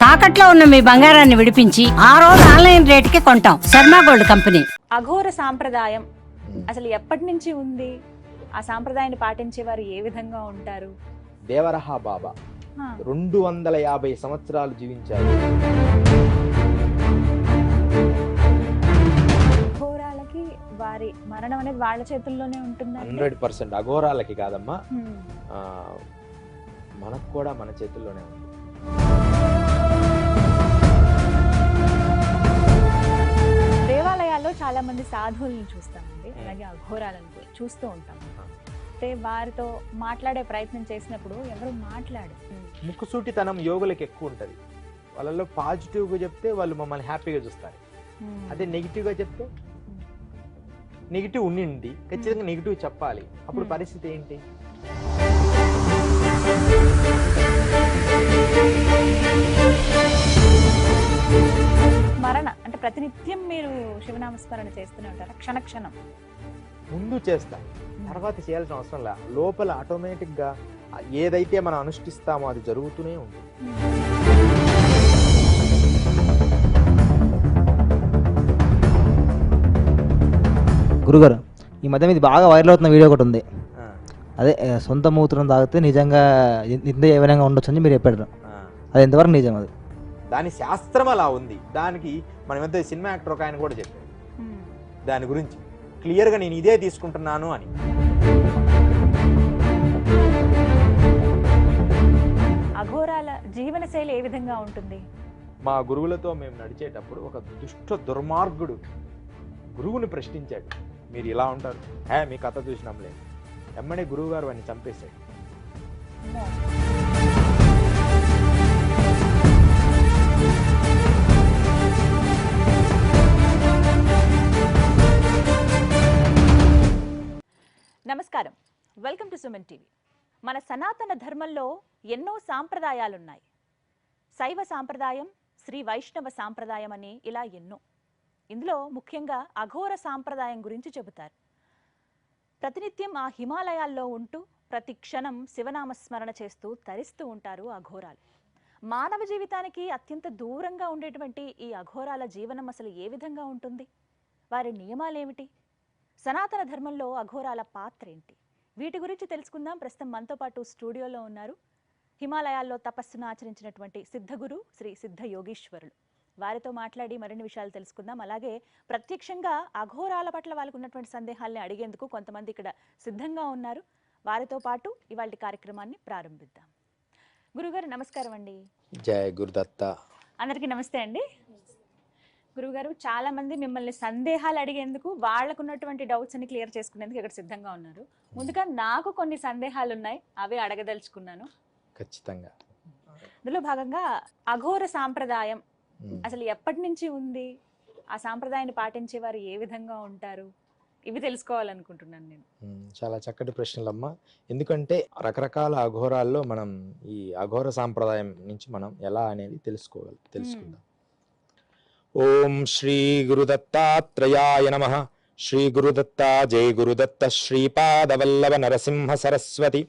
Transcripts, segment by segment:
తాకట్లో ఉన్న మీ బంగారాన్ని విడిపించి ఆ రోజు ఆన్లైన్ రేటుకి కొంటాం. Sharma gold company. అఘోర సాంప్రదాయం అసలు ఎప్పటి నుంచి ఉంది? ఆ సాంప్రదాయాన్ని పాటించే వారు ఏ విధంగా ఉంటారు? దేవరహ బాబా 250 సంవత్సరాలు జీవించారు. అఘోరాలకి వారి మరణం అనేది వాళ్ళ చేతుల్లోనే ఉంటుంది. 100% అఘోరాలకి కాదమ్మా, మనకు కూడా మన చేతుల్లోనే ఉంది. దేవాలయాల్లో చాలా మంది సాధువులను చూస్తామండి, అలాగే అఘోరాలను కూడా చూస్తూ ఉంటాం. అంటే వారితో మాట్లాడే ప్రయత్నం చేసినప్పుడు ఎవరు మాట్లాడు, ముక్కుసూటితనం యోగులకు ఎక్కువ ఉంటది. వాళ్ళలో పాజిటివ్ గా చెప్తే వాళ్ళు మమ్మల్ని హ్యాపీగా చూస్తారు. అదే నెగిటివ్ గా చెప్తే నెగిటివ్ ఉండింది, ఖచ్చితంగా నెగిటివ్ చెప్పాలి. అప్పుడు పరిస్థితి ఏంటి? స్మరణ అంటే ప్రతినిత్యం మీరు శివనామస్మరణ చేస్తూనే ఉంటారు క్షణక్షణం? ముందు చేస్తా, తర్వాత చేయాల్సిన అవసరం లే. లోపల ఆటోమేటిక్ గా ఏదైతే మనం అనుష్ఠిస్తామో అది జరుగుతూనే ఉంటుంది. గురుగారు, ఈ మధ్య మీది బాగా వైరల్ అవుతున్న వీడియో ఒకటి ఉంది. అదే సొంత మూత్రం తాగితే నిజంగా ఇంత ఏ విధంగా ఉండొచ్చు అని మీరు చెప్పారు. అది ఎంతవరకు నిజం? అది దాని శాస్త్రం అలా ఉంది. దానికి మనం ఎంత సినిమా యాక్టర్ ఒక ఆయన కూడా చెప్పాడు దాని గురించి క్లియర్ గా, నేను ఇదే తీసుకుంటున్నాను అని. అఘోరాల జీవన శైలి ఏ విధంగా ఉంటుంది? మా గురువులతో మేము నడిచేటప్పుడు ఒక దుష్ట దుర్మార్గుడు గురువుని ప్రశ్నించాడు, మీరు ఇలా ఉంటారు, మీ కథ చూసినాంలే. ఎమ్మడే గురువు గారు వాడిని చంపేశాడు. నమస్కారం, వెల్కమ్ టు సుమన్ టీవీ. మన సనాతన ధర్మంలో ఎన్నో సాంప్రదాయాలున్నాయి. శైవ సాంప్రదాయం, శ్రీ వైష్ణవ సాంప్రదాయం అని ఇలా ఎన్నో. ఇందులో ముఖ్యంగా అఘోర సాంప్రదాయం గురించి చెబుతారు. ప్రతినిత్యం ఆ హిమాలయాల్లో ఉంటూ ప్రతి క్షణం శివనామస్మరణ చేస్తూ తరిస్తూ ఉంటారు అఘోరాలు. మానవ జీవితానికి అత్యంత దూరంగా ఉండేటువంటి ఈ అఘోరాల జీవనం అసలు ఏ విధంగా ఉంటుంది? వారి నియమాలేమిటి? సనాతన ధర్మంలో అఘోరాల పాత్ర ఏంటి? వీటి గురించి తెలుసుకుందాం. ప్రస్తుతం మనతో పాటు స్టూడియోలో ఉన్నారు హిమాలయాల్లో తపస్సును ఆచరించినటువంటి సిద్ధగురు శ్రీ సిద్ధ యోగీశ్వరులు. వారితో మాట్లాడి మరిన్ని విషయాలు తెలుసుకుందాం. అలాగే ప్రత్యక్షంగా అఘోరాల పట్ల వాళ్ళకు ఉన్నటువంటి సందేహాల్ని అడిగేందుకు కొంతమంది ఇక్కడ సిద్ధంగా ఉన్నారు. వారితో పాటు ఇవాళ కార్యక్రమాన్ని ప్రారంభిద్దాం. గురుగారు నమస్కారం అండి. జయ గురుదత్త. అందరికీ నమస్తే అండి. గురుగారు, చాలా మంది మిమ్మల్ని సందేహాలు అడిగేందుకు, వాళ్ళకు ఉన్నటువంటి డౌట్స్ అని క్లియర్ చేసుకునేందుకు ఇక్కడ సిద్ధంగా ఉన్నారు. ముందుగా నాకు కొన్ని సందేహాలు ఉన్నాయి, అవి అడగదలుచుకున్నాను. ఖచ్చితంగా. అందులో భాగంగా అఘోర సాంప్రదాయం అసలు ఎప్పటి నుంచి ఉంది? ఆ సాంప్రదాయాన్ని పాటించే వారు ఏ విధంగా ఉంటారు? ఇవి తెలుసుకోవాలనుకుంటున్నాను నేను. చాలా చక్కటి ప్రశ్నలమ్మా. ఎందుకంటే రకరకాల అఘోరాల్లో మనం ఈ అఘోర సాంప్రదాయం నుంచి మనం ఎలా అనేది తెలుసుకుందాం. ఓం శ్రీ గురుదత్తాత్రేయాయ నమః. శ్రీ గురుదత్త జై గురుదత్త శ్రీపాదవల్లభ నరసింహ సరస్వతి.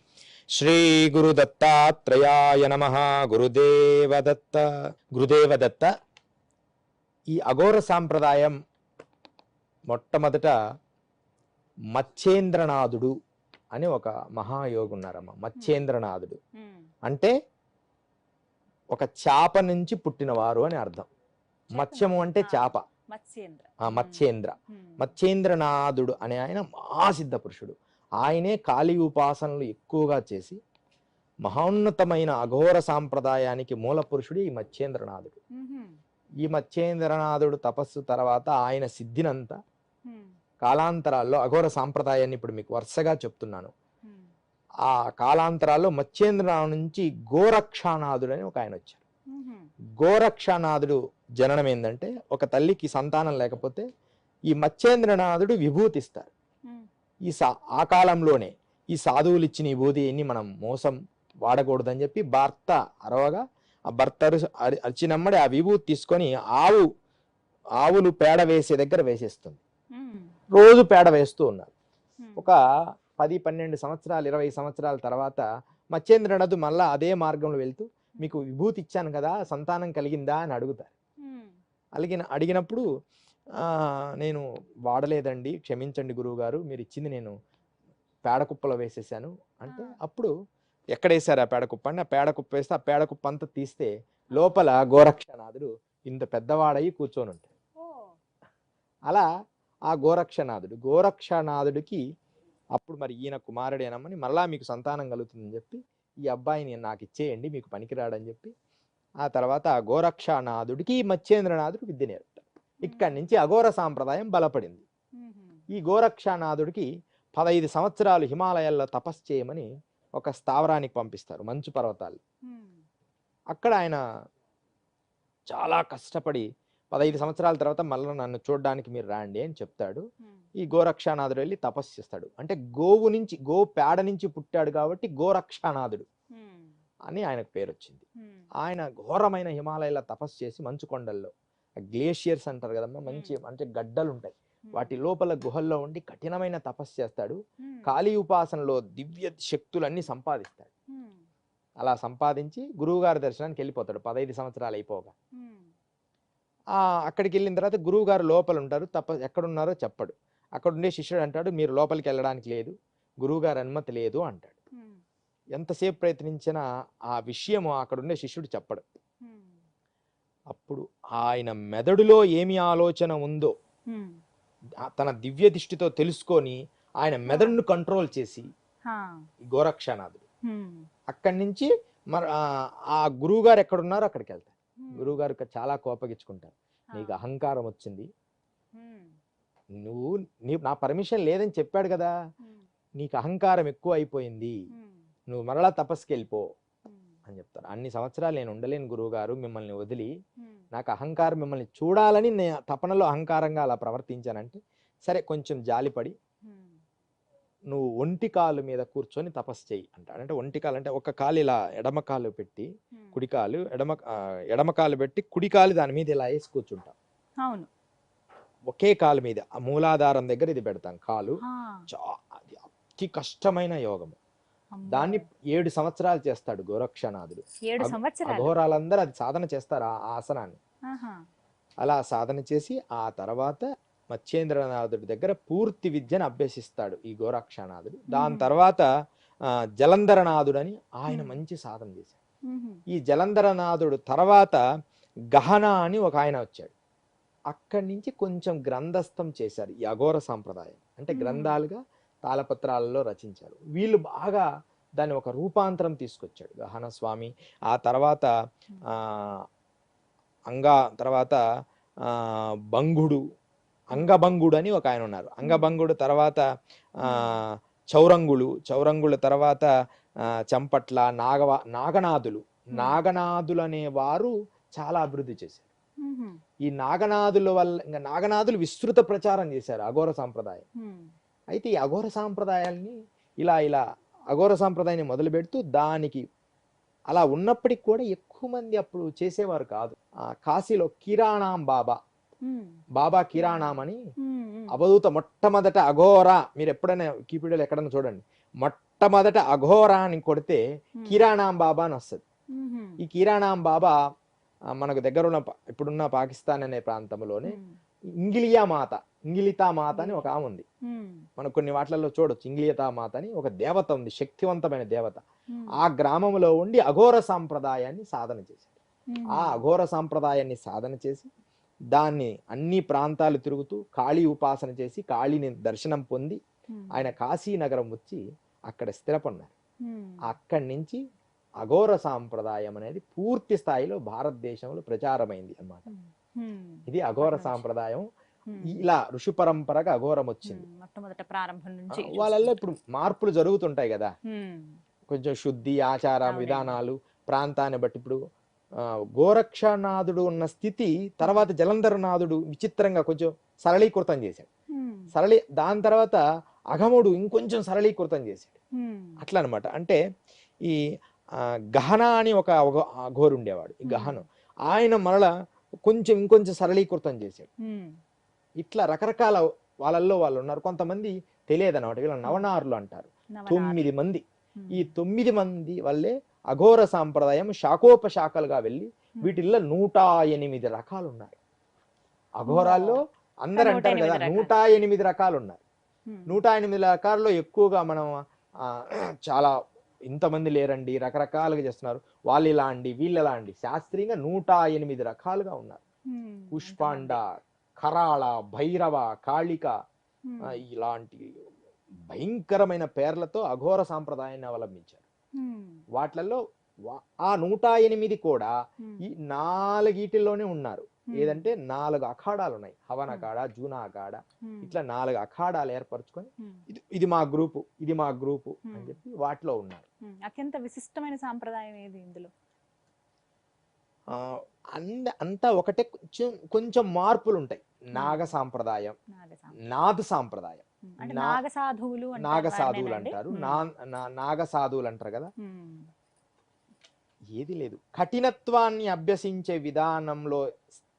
శ్రీ గురుదత్తాత్రేయాయ నమః. గురుదేవదత్త. ఈ అఘోర సాంప్రదాయం మొట్టమొదట మత్స్యేంద్రనాథుడు అని ఒక మహాయోగి ఉన్నారమ్మ. మత్స్యేంద్రనాథుడు అంటే ఒక చేప నుంచి పుట్టినవారు అని అర్థం. మత్స్యము అంటే చేప, మత్స్యేంద్ర. మత్స్యేంద్రనాథుడు అనే ఆయన మహాసిద్ధ పురుషుడు. ఆయనే కాళీ ఉపాసనలు ఎక్కువగా చేసి మహోన్నతమైన అఘోర సాంప్రదాయానికి మూల పురుషుడు ఈ మత్స్యేంద్రనాథుడు. ఈ మత్స్యేంద్రనాథుడు తపస్సు తర్వాత ఆయన సిద్ధినంతా కాలాంతరాల్లో అఘోర సాంప్రదాయాన్ని ఇప్పుడు మీకు వరుసగా చెప్తున్నాను. ఆ కాలాంతరాల్లో మత్స్యేంద్రనాథు నుంచి గోరక్షానాథుడు అని ఒక ఆయన వచ్చారు. గోరక్షానాథుడు జననం ఏంటంటే, ఒక తల్లికి సంతానం లేకపోతే ఈ మత్స్యేంద్రనాథుడు విభూతిస్తారు. ఆ కాలంలోనే ఈ సాధువులు ఇచ్చిన విభూతిని మనం మోసం వాడకూడదని చెప్పి భర్త అరవగా, ఆ భర్త అరిచినమ్మడి ఆ విభూతి తీసుకొని ఆవులు పేడ వేసే దగ్గర వేసేస్తుంది. రోజు పేడ వేస్తూ ఉన్నారు. ఒక 10-12 సంవత్సరాలు 20 సంవత్సరాల తర్వాత మత్స్యేంద్రనాథు మళ్ళా అదే మార్గంలో వెళ్తూ మీకు విభూతి ఇచ్చాను కదా, సంతానం కలిగిందా అని అడుగుతారు. అడిగినప్పుడు నేను వాడలేదండి, క్షమించండి గురువుగారు, మీరు ఇచ్చింది నేను పేడకుప్పలో వేసేసాను అంటే, అప్పుడు ఎక్కడేసారు ఆ పేడకుప్ప అని, ఆ పేడకుప్ప వేస్తే ఆ పేడకుప్ప అంతా తీస్తే లోపల గోరక్షనాథుడు ఇంత పెద్దవాడయి కూర్చొని ఉంటాడు. అలా ఆ గోరక్షనాథుడికి అప్పుడు మరి ఈయన కుమారుడేనమ్మని, మరలా మీకు సంతానం కలుగుతుందని చెప్పి ఈ అబ్బాయిని నాకు ఇచ్చేయండి, మీకు పనికిరాడని చెప్పి ఆ తర్వాత ఆ గోరక్షనాథుడికి మత్స్యేంద్రనాథుడు విద్య నేర్పుతాడు. ఇక్కడి నుంచి అఘోర సాంప్రదాయం బలపడింది. ఈ గోరక్షనాథుడికి 15 సంవత్సరాలు హిమాలయాల్లో తపస్సు చేయమని ఒక స్థావరానికి పంపిస్తారు, మంచు పర్వతాలు. అక్కడ ఆయన చాలా కష్టపడి 15 సంవత్సరాల తర్వాత మళ్ళీ నన్ను చూడడానికి మీరు రాండి అని చెప్తాడు. ఈ గోరక్షనాథుడు వెళ్ళి తపస్సు చేస్తాడు. అంటే గో పేడ నుంచి పుట్టాడు కాబట్టి గోరక్షనాథుడు అని ఆయనకు పేరు వచ్చింది. ఆయన ఘోరమైన హిమాలయాల తపస్సు చేసి మంచు కొండల్లో, గ్లేషియర్స్ అంటారు కదమ్మా, మంచి అంటే గడ్డలు ఉంటాయి, వాటి లోపల గుహల్లో ఉండి కఠినమైన తపస్సు చేస్తాడు. కాళీ ఉపాసనలో దివ్య శక్తులన్నీ సంపాదిస్తాడు. అలా సంపాదించి గురువుగారి దర్శనానికి వెళ్ళిపోతాడు 15 సంవత్సరాలు అయిపోగా. అక్కడికి వెళ్ళిన తర్వాత గురువు గారు లోపల ఉంటారు, ఎక్కడున్నారో చెప్పడు. అక్కడ ఉండే శిష్యుడు అంటాడు, మీరు లోపలికి వెళ్ళడానికి లేదు, గురువు గారి అనుమతి లేదు అంటాడు. ఎంతసేపు ప్రయత్నించినా ఆ విషయము అక్కడ ఉండే శిష్యుడు చెప్పడు. అప్పుడు ఆయన మెదడులో ఏమి ఆలోచన ఉందో తన దివ్య దృష్టితో తెలుసుకొని ఆయన మెదడును కంట్రోల్ చేసి గోరక్షనాథుడు అక్కడి నుంచి ఆ గురువు గారు ఎక్కడున్నారో అక్కడికి వెళ్తారు. గురువు గారు చాలా కోపగించుకుంటారు, నీకు అహంకారం వచ్చింది, నీ నా పర్మిషన్ లేదని చెప్పాడు కదా, నీకు అహంకారం ఎక్కువ అయిపోయింది, నువ్వు మరలా తపస్సుకి వెళ్ళిపో అని చెప్తారు. అన్ని సంవత్సరాలు నేను ఉండలేను గురువు గారు, మిమ్మల్ని వదిలి, నాకు అహంకారం, మిమ్మల్ని చూడాలని నేను తపనలో అహంకారంగా అలా ప్రవర్తించానంటే, సరే కొంచెం జాలిపడి నువ్వు ఒంటి కాలు మీద కూర్చొని తపస్సు చెయ్యి అంటాడు. అంటే ఒంటి కాలు అంటే ఒక కాలు ఇలా ఎడమ కాలు పెట్టి, కుడికాలు ఎడమ కాలు పెట్టి కుడికాలు దాని మీద ఇలా వేసి కూర్చుంటాం. అవును, ఒకే కాలు మీద ఆ మూలాధారం దగ్గర ఇది పెడతాం కాలు. అది అతి కష్టమైన యోగము. దాన్ని 7 సంవత్సరాలు చేస్తాడు గోరక్షనాథుడు. అఘోరాలందరూ అది సాధన చేస్తారు ఆ ఆసనాన్ని. అలా సాధన చేసి ఆ తర్వాత మత్స్యేంద్రనాథుడి దగ్గర పూర్తి విద్యను అభ్యసిస్తాడు ఈ గోరక్షనాథుడు. దాని తర్వాత జలంధరనాథుడు అని ఆయన మంచి సాధన చేశాడు. ఈ జలంధరనాథుడు తర్వాత గహన అని ఒక ఆయన వచ్చాడు. అక్కడి నుంచి కొంచెం గ్రంథస్థం చేశారు ఈ అఘోర సాంప్రదాయం. అంటే గ్రంథాలుగా తాళపత్రాలలో రచించారు. వీళ్ళు బాగా దాన్ని ఒక రూపాంతరం తీసుకొచ్చాడు గహన స్వామి. ఆ తర్వాత తర్వాత అంగభంగుడు అని ఒక ఆయన ఉన్నారు. అంగభంగుడు తర్వాత చౌరంగుల తర్వాత చంపట్ల నాగనాథులు అనేవారు చాలా అభివృద్ధి చేశారు. ఈ నాగనాథుల వల్ల ఇంకా నాగనాథులు విస్తృత ప్రచారం చేశారు అఘోర సాంప్రదాయం. అయితే ఈ అఘోర సాంప్రదాయాల్ని ఇలా అఘోర సాంప్రదాయాన్ని మొదలు పెడుతూ దానికి అలా ఉన్నప్పటికి కూడా ఎక్కువ మంది అప్పుడు చేసేవారు కాదు. కాశీలో కిరాణాం బాబా కిరాణాం అని అవధూత మొట్టమొదట అఘోర, మీరు ఎప్పుడైనా కీపీడియోలో ఎక్కడైనా చూడండి, మొట్టమొదట అఘోర అని కొడితే కిరాణాం బాబా అని వస్తుంది. ఈ కిరాణాం బాబా మనకు దగ్గరున్న ఇప్పుడున్న పాకిస్తాన్ అనే ప్రాంతంలోనే ఇంగిలితా మాత అని ఒక ఆమె ఉంది. మనకు కొన్ని వాటిలలో చూడొచ్చు. ఇంగిలితా మాత అని ఒక దేవత ఉంది, శక్తివంతమైన దేవత. ఆ గ్రామంలో ఉండి అఘోర సాంప్రదాయాన్ని సాధన చేశాడు. ఆ అఘోర సాంప్రదాయాన్ని సాధన చేసి దాన్ని అన్ని ప్రాంతాలు తిరుగుతూ కాళీ ఉపాసన చేసి కాళీని దర్శనం పొంది ఆయన కాశీ నగరం వచ్చి అక్కడ స్థిరపడినారు. అక్కడి నుంచి అఘోర సాంప్రదాయం అనేది పూర్తి స్థాయిలో భారతదేశంలో ప్రచారమైంది అన్నమాట. ఇది అఘోర సాంప్రదాయం. ఇలా ఋషి పరంపరగా అఘోరం వచ్చింది. మొట్టమొదట ప్రారంభం నుంచి వాళ్ళల్లో ఇప్పుడు మార్పులు జరుగుతుంటాయి కదా, కొంచెం శుద్ధి, ఆచారం, విధానాలు ప్రాంతాన్ని బట్టి. ఇప్పుడు గోరక్షనాథుడు ఉన్న స్థితి తర్వాత జలంధరనాథుడు విచిత్రంగా కొంచెం సరళీకృతం చేశాడు. దాని తర్వాత అఘముడు ఇంకొంచెం సరళీకృతం చేశాడు. అట్లా అనమాట. అంటే ఈ గహన అని ఒక అఘోరు ఉండేవాడు. ఈ గహను ఆయన మరలా ఇంకొంచెం సరళీకృతం చేశాడు. ఇట్లా రకరకాల వాళ్ళల్లో వాళ్ళు ఉన్నారు. కొంతమంది తెలియదు అనమాట, వీళ్ళ నవనారులు అంటారు. 9 మంది. ఈ 9 మంది వల్లే అఘోర సాంప్రదాయం శాఖోపశాఖలుగా వెళ్ళి వీటిల్లో 108 రకాలు ఉన్నాయి. అఘోరాల్లో అందరు అంటారు కదా 108 రకాలు ఉన్నాయి. 108 రకాల్లో ఎక్కువగా మనం చాలా ఇంతమంది లేరండి, రకరకాలుగా చేస్తున్నారు, వాళ్ళు ఇలా అండి వీళ్ళు ఎలా అండి, శాస్త్రీయంగా 108 రకాలుగా ఉన్నారు. పుష్పాండ, కరాళ, భైరవ, కాళిక ఇలాంటి భయంకరమైన పేర్లతో అఘోర సాంప్రదాయాన్ని అవలంబించారు. వాట్లలో ఆ 108 కూడా ఈ 4 ఉన్నారు. ఏదంటే 4 అఖాడాలు ఉన్నాయి. హవన్ అఖాడా, జూనా అఖాడా, ఇట్లా 4 అఖాడాలు ఏర్పరచుకొని ఇది మా గ్రూపు, ఇది మా గ్రూపు అని చెప్పి వాటిలో ఉన్నారు. అత్యంత విశిష్టమైన సాంప్రదాయం ఏది ఇందులో? అంతా ఒకటే, కొంచెం మార్పులు ఉంటాయి. నాగ సాంప్రదాయం, నాథ సాంప్రదాయం, నాగసాధువులు అంటారు, నాగసాధువులు అంటారు కదా. ఏది లేదు, కఠినత్వాన్ని అభ్యసించే విధానంలో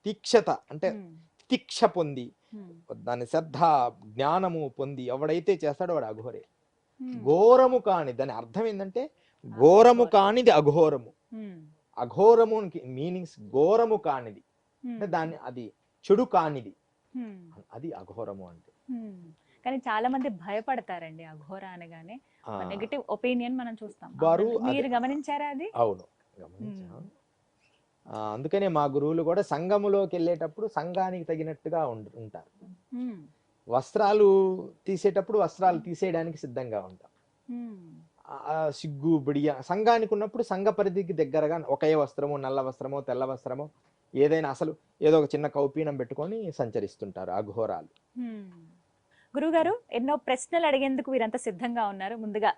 తీక్షత అంటే తీక్ష పొంది దాని శ్రద్ధ జ్ఞానము పొంది ఎవడైతే చేస్తాడో వాడు అఘోరే. ఘోరము కాని, దాని అర్థం ఏంటంటే ఘోరము కానిది అఘోరము. అఘోరము మీనింగ్స్ ఘోరము కానిది అంటే దాన్ని అది చెడు కానిది, అది అఘోరము అంటే. కానీ చాలా మంది భయపడతారండి అఘోర అనగానే, నెగటివ్ ఒపీనియన్ మనం చూస్తాం. మీరు గమనించారా అది? అవును, గమనించాను. అందుకనే మా గురువులు కూడా సంఘములోకి వెళ్ళేటప్పుడు సంఘానికి తగినట్టుగా ఉంటారు. వస్త్రాలు తీసేటప్పుడు వస్త్రాలు తీసేయడానికి సిద్ధంగా ఉంటాం. సిగ్గు బిడియ సంఘానికి ఉన్నప్పుడు సంఘ పరిధికి దగ్గరగా ఒకే వస్త్రము, నల్ల వస్త్రమో తెల్ల వస్త్రమో ఏదైనా, అసలు ఏదో ఒక చిన్న కౌపీనం పెట్టుకొని సంచరిస్తుంటారు అఘోరాలు. గురుగారు, ఎన్నో ప్రశ్నలు అడిగేందుకు వీరంతా సిద్ధంగా ఉన్నారు. ముందుగా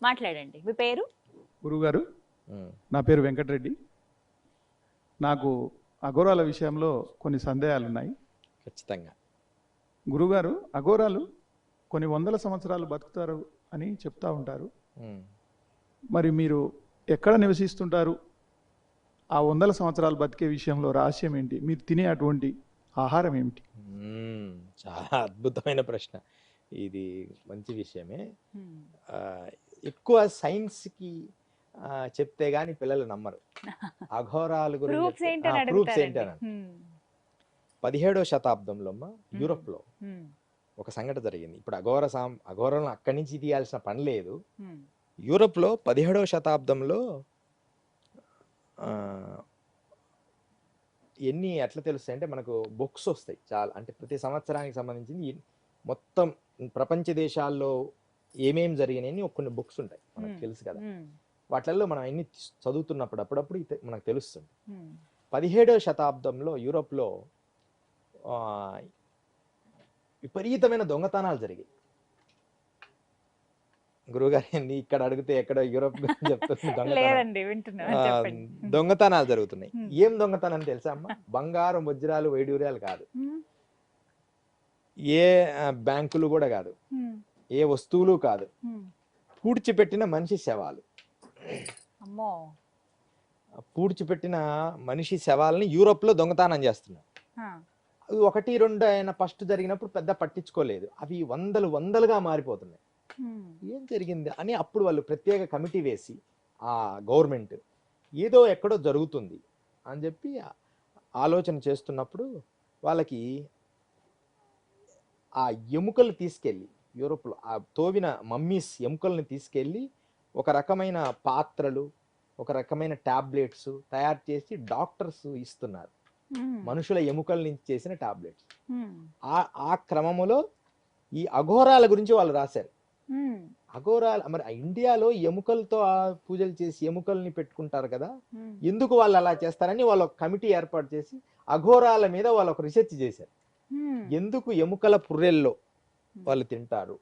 మాట్లాడండి, మీ పేరు? గురుగారు, నా పేరు వెంకటరెడ్డి. నాకు అఘోరాల విషయంలో కొన్ని సందేహాలు ఉన్నాయి. ఖచ్చితంగా. గురుగారు, అఘోరాలు కొన్ని వందల సంవత్సరాలు బతుకుతారు అని చెప్తా ఉంటారు. మరి మీరు ఎక్కడ నివసిస్తుంటారు? ఆ 100 సంవత్సరాలు బతికే విషయంలో రహస్యం ఏంటి? మీరు తినే అటువంటి ఆహారం ఏమిటి? చాలా అద్భుతమైన ప్రశ్న. ఇది మంచి విషయమే. ఎక్కువ సైన్స్కి చెప్తే గాని పిల్లలు నమ్మరు. అఘోరాలు గురించి ప్రూఫ్స్ ఏంటని 17వ శతాబ్దంలో యూరోప్ లో ఒక సంఘటన జరిగింది. ఇప్పుడు అఘోరం అక్కడి నుంచి తీయాల్సిన పని లేదు. యూరోప్ లో 17వ శతాబ్దంలో ఎన్ని ఎట్లా తెలుస్తాయి అంటే, మనకు బుక్స్ వస్తాయి చాలా, అంటే ప్రతి సంవత్సరానికి సంబంధించింది మొత్తం ప్రపంచ దేశాల్లో ఏమేమి జరిగినాయని కొన్ని బుక్స్ ఉంటాయి, మనకు తెలుసు కదా. వాటిల్లో మనం ఎన్ని చదువుతున్నప్పుడు అప్పుడప్పుడు మనకు తెలుస్తుంది. 17వ శతాబ్దంలో యూరోప్లో విపరీతమైన దొంగతనాలు జరిగాయి. గురువుగారు ఇక్కడ అడిగితే ఎక్కడ యూరోప్ చెప్తున్నారు, దొంగతనాలు జరుగుతున్నాయి. ఏం దొంగతనం తెలుసా అమ్మ? బంగారం, వజ్రాలు, వైడూర్యాలు కాదు, ఏ బ్యాంకులు కూడా కాదు, ఏ వస్తువులు కాదు, పూడ్చిపెట్టిన మనిషి శవాలు. పూడ్చిపెట్టిన మనిషి శవాలని యూరోప్ లో దొంగతనం చేస్తున్నారు. అవి 1-2 అయినా ఫస్ట్ జరిగినప్పుడు పెద్ద పట్టించుకోలేదు, అవి వందలుగా మారిపోతున్నాయి. ఏం జరిగింది అని అప్పుడు వాళ్ళు ప్రత్యేక కమిటీ వేసి, ఆ గవర్నమెంట్ ఏదో ఎక్కడో జరుగుతుంది అని చెప్పి ఆలోచన చేస్తున్నప్పుడు వాళ్ళకి ఆ ఎముకలు తీసుకెళ్ళి, యూరోప్లో ఆ తోవిన మమ్మీస్ ఎముకల్ని తీసుకెళ్ళి ఒక రకమైన పాత్రలు, ఒక రకమైన టాబ్లెట్స్ తయారు చేసి డాక్టర్స్ ఇస్తున్నారు. మనుషుల ఎముకల నుంచి చేసిన టాబ్లెట్స్. ఆ క్రమములో ఈ అఘోరాల గురించి వాళ్ళు రాశారు. అఘోరాలు మరి ఇండియాలో ఎముకలతో పూజలు చేసి ఎముకల్ని పెట్టుకుంటారు కదా, ఎందుకు వాళ్ళు అలా చేస్తారని వాళ్ళు ఒక కమిటీ ఏర్పాటు చేసి అఘోరాల మీద వాళ్ళు ఒక రీసెర్చ్ చేశారు. ఎందుకు ఎముకల పుర్రెల్లో వాళ్ళు తింటారు,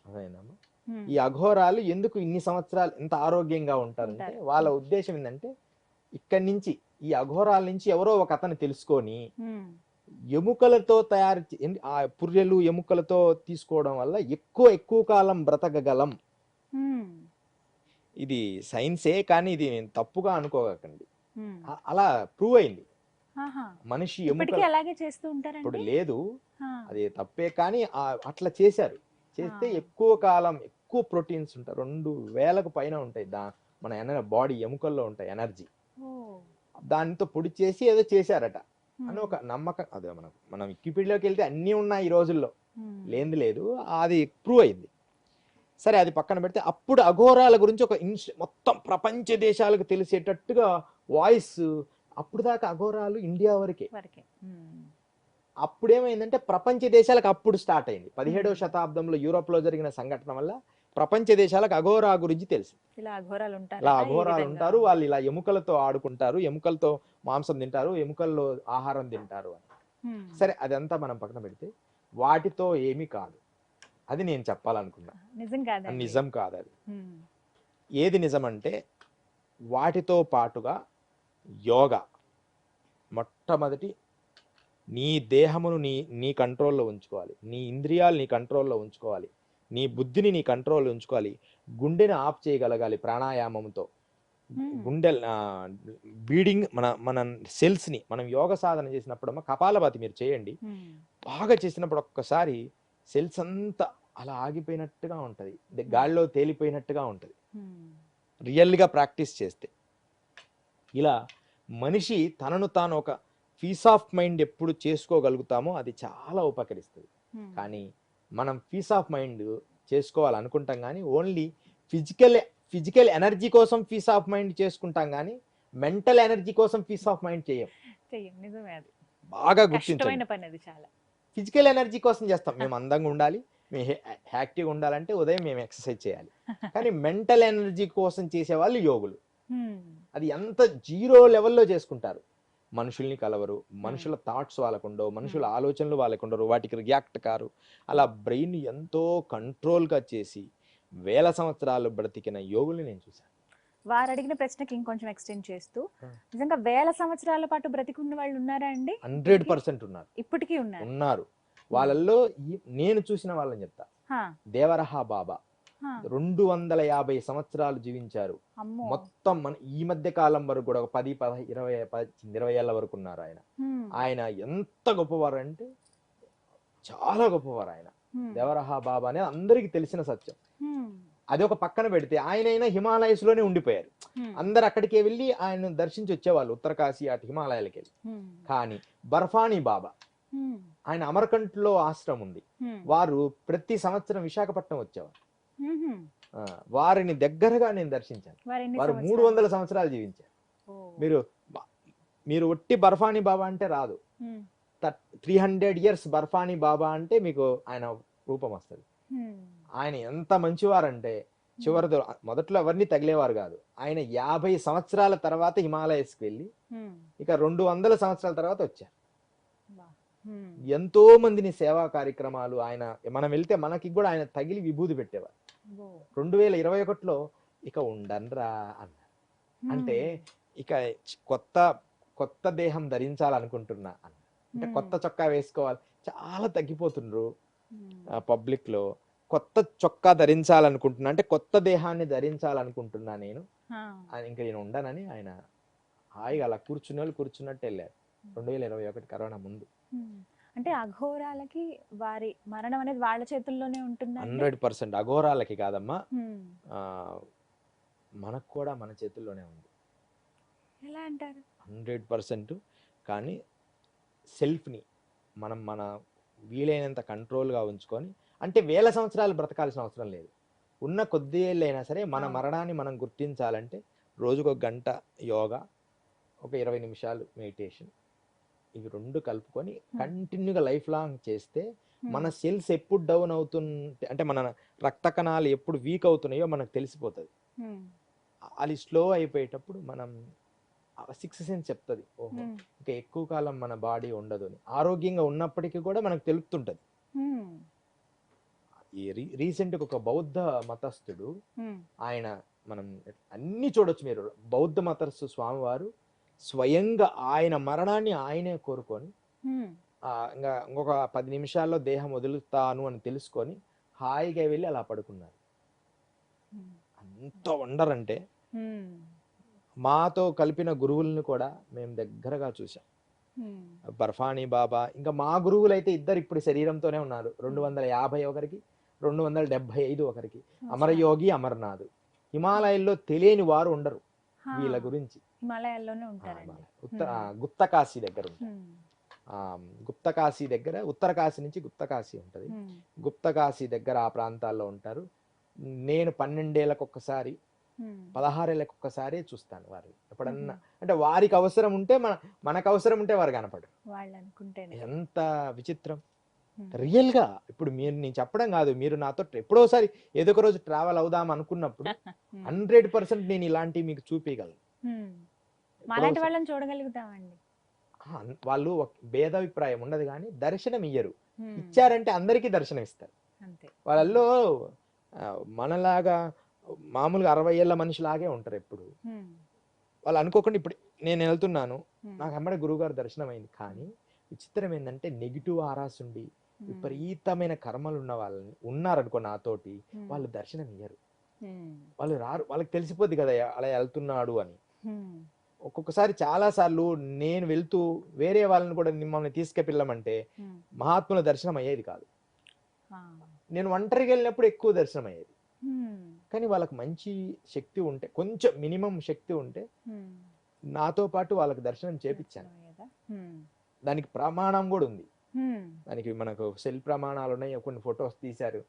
అదేనమ్మా, ఈ అఘోరాలు ఎందుకు ఇన్ని సంవత్సరాలు ఎంత ఆరోగ్యంగా ఉంటారంటే వాళ్ళ ఉద్దేశం ఏంటంటే, ఇక్కడి నుంచి ఈ అఘోరాల నుంచి ఎవరో ఒక అతను తెలుసుకొని ఎముకలతో తయారు ఆ పుర్రెలు ఎముకలతో తీసుకోవడం వల్ల ఎక్కువ కాలం బ్రతకగలం. ఇది సైన్సే, కానీ ఇది నేను తప్పుగా అనుకోకండి, అలా ప్రూవ్ అయింది. మనిషి ఎముకలు ఇప్పుడు లేదు, అది తప్పే, కానీ అట్లా చేశారు. చేస్తే ఎక్కువ కాలం ఎక్కువ ప్రోటీన్స్ ఉంటాయి, 2000కు పైన ఉంటాయి మన బాడీ ఎముకల్లో ఉంటాయి ఎనర్జీ, దానితో పొడి చేసి ఏదో చేశారట అని ఒక నమ్మకం. అదే మనం వికీపీడియాలోకి వెళ్తే అన్నీ ఉన్నాయి ఈ రోజుల్లో, లేనిది లేదు, అది ప్రూవ్ అయింది. సరే అది పక్కన పెడితే అప్పుడు అఘోరాల గురించి ఒక మొత్తం ప్రపంచ దేశాలకు తెలిసేటట్టుగా వాయిస్, అప్పుడు దాకా అఘోరాలు ఇండియా వరకే. అప్పుడేమైందంటే ప్రపంచ దేశాలకు అప్పుడు స్టార్ట్ అయింది. 17వ శతాబ్దంలో యూరోప్లో జరిగిన సంఘటన వల్ల ప్రపంచ దేశాలకు అఘోరా గురించి తెలిసింది. ఇలా అఘోరాలు ఉంటారు, వాళ్ళు ఇలా ఎముకలతో ఆడుకుంటారు, ఎముకలతో మాంసం తింటారు, ఎముకల్లో ఆహారం తింటారు అని. సరే అదంతా మనం పక్కన పెడితే వాటితో ఏమీ కాదు, అది నేను చెప్పాలనుకున్నా. నిజం కాదు అది. ఏది నిజం అంటే వాటితో పాటుగా యోగా, మొట్టమొదటి నీ దేహమును నీ కంట్రోల్లో ఉంచుకోవాలి, నీ ఇంద్రియాలు నీ కంట్రోల్లో ఉంచుకోవాలి, నీ బుద్ధిని నీ కంట్రోల్లో ఉంచుకోవాలి, గుండెని ఆఫ్ చేయగలగాలి ప్రాణాయామంతో. గుండె బీడింగ్ మన సెల్స్ని మనం యోగ సాధన చేసినప్పుడు కపాలభాతి మీరు చేయండి, బాగా చేసినప్పుడు ఒక్కసారి సెల్స్ అంతా అలా ఆగిపోయినట్టుగా ఉంటుంది, గాలిలో తేలిపోయినట్టుగా ఉంటుంది రియల్గా ప్రాక్టీస్ చేస్తే. ఇలా మనిషి తనను తాను ఒక పీస్ ఆఫ్ మైండ్ ఎప్పుడు చేసుకోగలుగుతామో అది చాలా ఉపకరిస్తుంది. కానీ మనం పీస్ ఆఫ్ మైండ్ చేసుకోవాలనుకుంటాం కానీ ఓన్లీ ఫిజికల్ ఎనర్జీ కోసం పీస్ ఆఫ్ మైండ్ చేసుకుంటాం కానీ మెంటల్ ఎనర్జీ కోసం పీస్ ఆఫ్ మైండ్ చేయం. బాగా గుర్తించండి. ఫిజికల్ ఎనర్జీ కోసం చేస్తాం, మేము అందంగా ఉండాలి, మేము యాక్టివ్గా ఉండాలంటే ఉదయం మేము ఎక్సర్సైజ్ చేయాలి. కానీ మెంటల్ ఎనర్జీ కోసం చేసే వాళ్ళు యోగులు. అది ఎంత జీరో లెవెల్లో చేసుకుంటారు. మనుషుల్ని కలవరు, మనుషుల థాట్స్ వాళ్ళకుండవు, మనుషుల ఆలోచనలు వాళ్ళకుండరు, వాటికి రియాక్ట్ కారు. అలా బ్రెయిన్ ఎంతో కంట్రోల్గా చేసి వేల సంవత్సరాలు బ్రతికిన యోగుల్ని నేను చూశాను. వారు అడిగిన ప్రశ్నకి ఇంకొంచెం ఎక్స్టెండ్ చేస్తూ, నిజంగా వేల సంవత్సరాల పాటు బ్రతికున్న వాళ్ళు ఉన్నారా అండి? 100% ఉన్నారు, ఇప్పటికీ ఉన్నారు. వాళ్ళల్లో నేను చూసిన వాళ్ళని చెప్తా. దేవరహ బాబా 250 సంవత్సరాలు జీవించారు. మొత్తం మన ఈ మధ్య కాలం వరకు కూడా 10, 20 ఏళ్ళ వరకు ఉన్నారు ఆయన. ఆయన ఎంత గొప్పవారు అంటే చాలా గొప్పవారు ఆయన. దేవరహ బాబా అనేది అందరికి తెలిసిన సత్యం. అది ఒక పక్కన పెడితే ఆయన హిమాలయస్ లోనే ఉండిపోయారు. అందరు అక్కడికే వెళ్ళి ఆయన దర్శించి వచ్చేవాళ్ళు, ఉత్తరకాశీ అటు హిమాలయాలకి వెళ్ళి. కానీ బర్ఫానీ బాబా, ఆయన అమర్కంట్లో ఆశ్రమం ఉంది, వారు ప్రతి సంవత్సరం విశాఖపట్నం వచ్చేవారు. వారిని దగ్గరగా నేను దర్శించాను. వారు 300 సంవత్సరాలు జీవించారు. మీరు ఒట్టి బర్ఫానీ బాబా అంటే రాదు, 300 years బర్ఫానీ బాబా అంటే మీకు ఆయన రూపం వస్తుంది. ఆయన ఎంత మంచివారంటే చివరిలో మొదట్లో ఎవరిని తగిలేవారు కాదు. ఆయన 50 సంవత్సరాల తర్వాత హిమాలయస్కి వెళ్ళి ఇక 200 సంవత్సరాల తర్వాత వచ్చారు. ఎంతో మందిని సేవా కార్యక్రమాలు ఆయన, మనం వెళ్తే మనకి కూడా ఆయన తగిలి విభూది పెట్టేవారు. 2021లో ఇక ఉండన్రా అన్నారు. అంటే ఇక కొత్త దేహం ధరించాలనుకుంటున్నా అన్న, అంటే కొత్త చొక్కా వేసుకోవాలి, చాలా తగ్గిపోతుండ్రు పబ్లిక్ లో. కొత్త చొక్కా ధరించాలనుకుంటున్నా అంటే కొత్త దేహాన్ని ధరించాలనుకుంటున్నా నేను, ఇంకా నేను ఉండనని ఆయన హాయిగా అలా కూర్చున్నట్టు వెళ్ళారు 2021 కరోనా ముందు. అంటే అఘోరాలకి వారి మరణం అనేది వాళ్ళ చేతుల్లోనే ఉంటుంది. 100% అఘోరాలకి కాదమ్మా, మనకు కూడా మన చేతుల్లోనే ఉంది. ఎలా అంటారు? 100%. కానీ సెల్ఫ్ని మనం మన వీలైనంత కంట్రోల్గా ఉంచుకొని, అంటే వేల సంవత్సరాలు బ్రతకాల్సిన అవసరం లేదు. ఉన్న కొద్ది ఏళ్ళైనా సరే మన మరణాన్ని మనం గుర్తించాలంటే రోజుకు 1 గంట యోగా, ఒక 20 నిమిషాలు మెడిటేషన్, ఇవి 2 కలుపుకొని కంటిన్యూగా లైఫ్ లాంగ్ చేస్తే మన సెల్స్ ఎప్పుడు డౌన్ అవుతుంటే, అంటే మన రక్త కణాలు ఎప్పుడు వీక్ అవుతున్నాయో మనకు తెలిసిపోతుంది. అది స్లో అయిపోయేటప్పుడు మనం 6th సెన్స్ చెప్తుంది, ఓహో ఇంకా ఎక్కువ కాలం మన బాడీ ఉండదు అని. ఆరోగ్యంగా ఉన్నప్పటికీ కూడా మనకు తెలుపుతుంటది. ఈ రీసెంట్గా ఒక బౌద్ధ మతస్థుడు, ఆయన మనం అన్ని చూడొచ్చు మీరు, బౌద్ధ మతస్థు స్వామివారు స్వయంగా ఆయన మరణాన్ని ఆయనే కోరుకొని ఇంకా ఇంకొక 10 నిమిషాల్లో దేహం వదులుతాను అని తెలుసుకొని హాయిగా వెళ్ళి అలా పడుకున్నారు. అంత వండర్ అంటే మాతో కలిపిన గురువులను కూడా మేము దగ్గరగా చూసాం. బర్ఫానీ బాబా, ఇంకా మా గురువులు అయితే ఇద్దరు ఇప్పుడు శరీరంతోనే ఉన్నారు. 250 ఒకరికి, 275 ఒకరికి. అమరయోగి, అమర్నాథ్ హిమాలయాల్లో తెలియని వారు ఉండరు హా, వీళ్ళ గురించి. హిమాలయాల్లోనే ఉంటారండి. గుప్తకాశీ దగ్గర ఉంటారు. గుప్తకాశీ దగ్గర, ఉత్తరకాశీ నుంచి గుప్తకాశీ ఉంటుంది. గుప్తకాశీ దగ్గర ఆ ప్రాంతాల్లో ఉంటారు. నేను 12 ఏళ్ళకి ఒక్కసారి 16 ఏళ్ళకి ఒక్కసారి చూస్తాను వారు ఎప్పుడన్నా. అంటే వారికి అవసరం ఉంటే మనకు అవసరం ఉంటే వారు కనపడరు. వాళ్ళు అనుకుంటేనే. ఎంత విచిత్రం రియల్ గా. ఇప్పుడు నేను చెప్పడం కాదు, మీరు నాతో ఎప్పుడోసారి ఏదో ఒక రోజు ట్రావెల్ అవుదాం అనుకున్నప్పుడు 100% నేను ఇలాంటివి మీకు చూపించగలను. మాలాంటి వాళ్ళని చూడగలుగుతామండి. వాళ్ళు భేదాభిప్రాయం ఉండదు కానీ దర్శనం ఇయ్యరు. ఇచ్చారంటే అందరికీ దర్శనం ఇస్తారు. అంతే. వాళ్ళల్లో మనలాగా మామూలుగా 60 ఏళ్ళ మనిషిలాగే ఉంటారు ఎప్పుడు. వాళ్ళు అనుకోకుండా ఇప్పుడు నేను వెళ్తున్నాను, నాకు అమ్మడే గురువుగారు దర్శనం అయింది. కానీ విచిత్రం ఏంటంటే నెగిటివ్ ఆరాస్ ఉండి విపరీతమైన కర్మలు ఉన్న వాళ్ళని ఉన్నారనుకో నాతోటి, వాళ్ళు దర్శనం ఇయ్యరు. వాళ్ళు రారు, వాళ్ళకి తెలిసిపోద్ది కదా అలా వెళ్తున్నాడు అని. ఒక్కొక్కసారి చాలా సార్లు నేను వెళ్తూ వేరే వాళ్ళని కూడా మిమ్మల్ని తీసుకెళ్ళమంటే మహాత్ముల దర్శనం అయ్యేది కాదు. నేను ఒంటరిగా వెళ్ళినప్పుడు ఎక్కువ దర్శనం అయ్యేది. కానీ వాళ్ళకి మంచి శక్తి ఉంటే, కొంచెం మినిమం శక్తి ఉంటే నాతో పాటు వాళ్ళకి దర్శనం చేపించాను. దానికి ప్రమాణం కూడా ఉంది. దానికి మనకు సెల్ ప్రమాణాలు ఉన్నాయి, కొన్ని ఫొటోస్ తీశారు.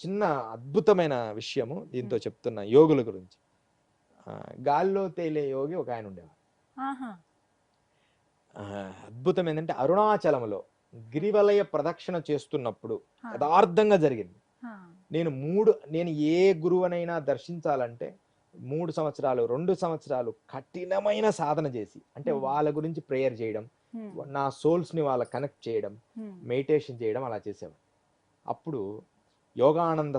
చిన్న అద్భుతమైన విషయము దీంతో చెప్తున్నా యోగుల గురించి. గాల్లో తేలే యోగి ఒక ఆయన ఉండేవారు. అద్భుతం ఏంటంటే అరుణాచలంలో గిరివలయ ప్రదక్షిణ చేస్తున్నప్పుడు యథార్థంగా జరిగింది. నేను ఏ గురువునైనా దర్శించాలంటే 3 సంవత్సరాలు 2 సంవత్సరాలు కఠినమైన సాధన చేసి, అంటే వాళ్ళ గురించి ప్రేయర్ చేయడం, నా సోల్స్ ని వాళ్ళ కనెక్ట్ చేయడం, మెడిటేషన్ చేయడం అలా చేసేవాడు. అప్పుడు యోగానంద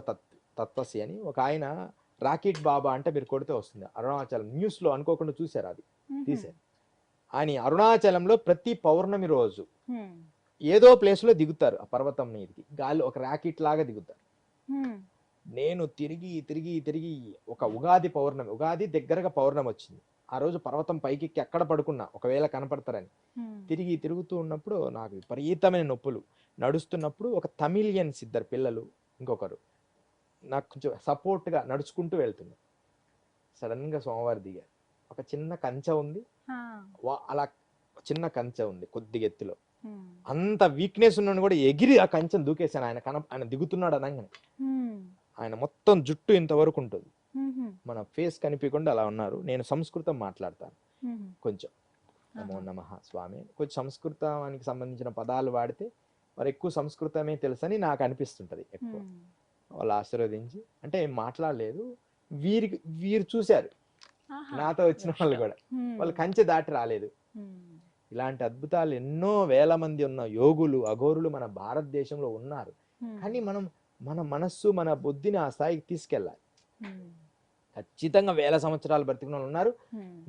తత్వసి అని ఒక ఆయన, రాకెట్ బాబా అంటే మీరు కొడితే వస్తుంది అరుణాచలం న్యూస్ లో, అనుకోకుండా చూశారు, అది తీశారు. ఆయన అరుణాచలంలో ప్రతి పౌర్ణమి రోజు ఏదో ప్లేస్ లో దిగుతారు. ఆ పర్వతం మీదకి గాలి ఒక రాకెట్ లాగా దిగుతారు. నేను తిరిగి తిరిగి తిరిగి ఒక ఉగాది దగ్గరగా పౌర్ణమి వచ్చింది. ఆ రోజు పర్వతం పైకి అక్కడ పడుకున్నా, ఒకవేళ కనపడతారని. తిరుగుతూ ఉన్నప్పుడు నాకు విపరీతమైన నొప్పులు. నడుస్తున్నప్పుడు ఒక తమిళియన్స్ 2 పిల్లలు, ఇంకొకరు నాకు కొంచెం సపోర్ట్ గా నడుచుకుంటూ వెళ్తున్నారు. సడన్ గా స్వామివారు దిగారు. ఒక చిన్న కంచె ఉంది, అలా చిన్న కంచె ఉంది కొద్దిగా ఎత్తులో. అంత వీక్నెస్ ఉన్నాను కూడా ఎగిరి ఆ కంచెను దూకేశాను. ఆయన దిగుతున్నాడు అనగానే ఆయన మొత్తం జుట్టు ఇంతవరకు ఉంటుంది, మన ఫేస్ కనిపించకుండా అలా ఉన్నారు. నేను సంస్కృతం మాట్లాడతాను కొంచెం, నమో నమః స్వామి. కొంచెం సంస్కృతానికి సంబంధించిన పదాలు వాడితే మరి ఎక్కువ సంస్కృతమే తెలుసని నాకు అనిపిస్తుంటది ఎక్కువ. వాళ్ళు ఆశీర్వదించి, అంటే ఏం మాట్లాడలేదు. వీరు చూశారు, నాతో వచ్చిన వాళ్ళు కూడా, వాళ్ళు కంచె దాటి రాలేదు. ఇలాంటి అద్భుతాలు ఎన్నో వేల మంది ఉన్న యోగులు అఘోరులు మన భారతదేశంలో ఉన్నారు. కానీ మన మనస్సు మన బుద్ధిని ఆ స్థాయికి తీసుకెళ్ళాలి. ఖచ్చితంగా వేల సంవత్సరాలు బ్రతికిన వాళ్ళు ఉన్నారు.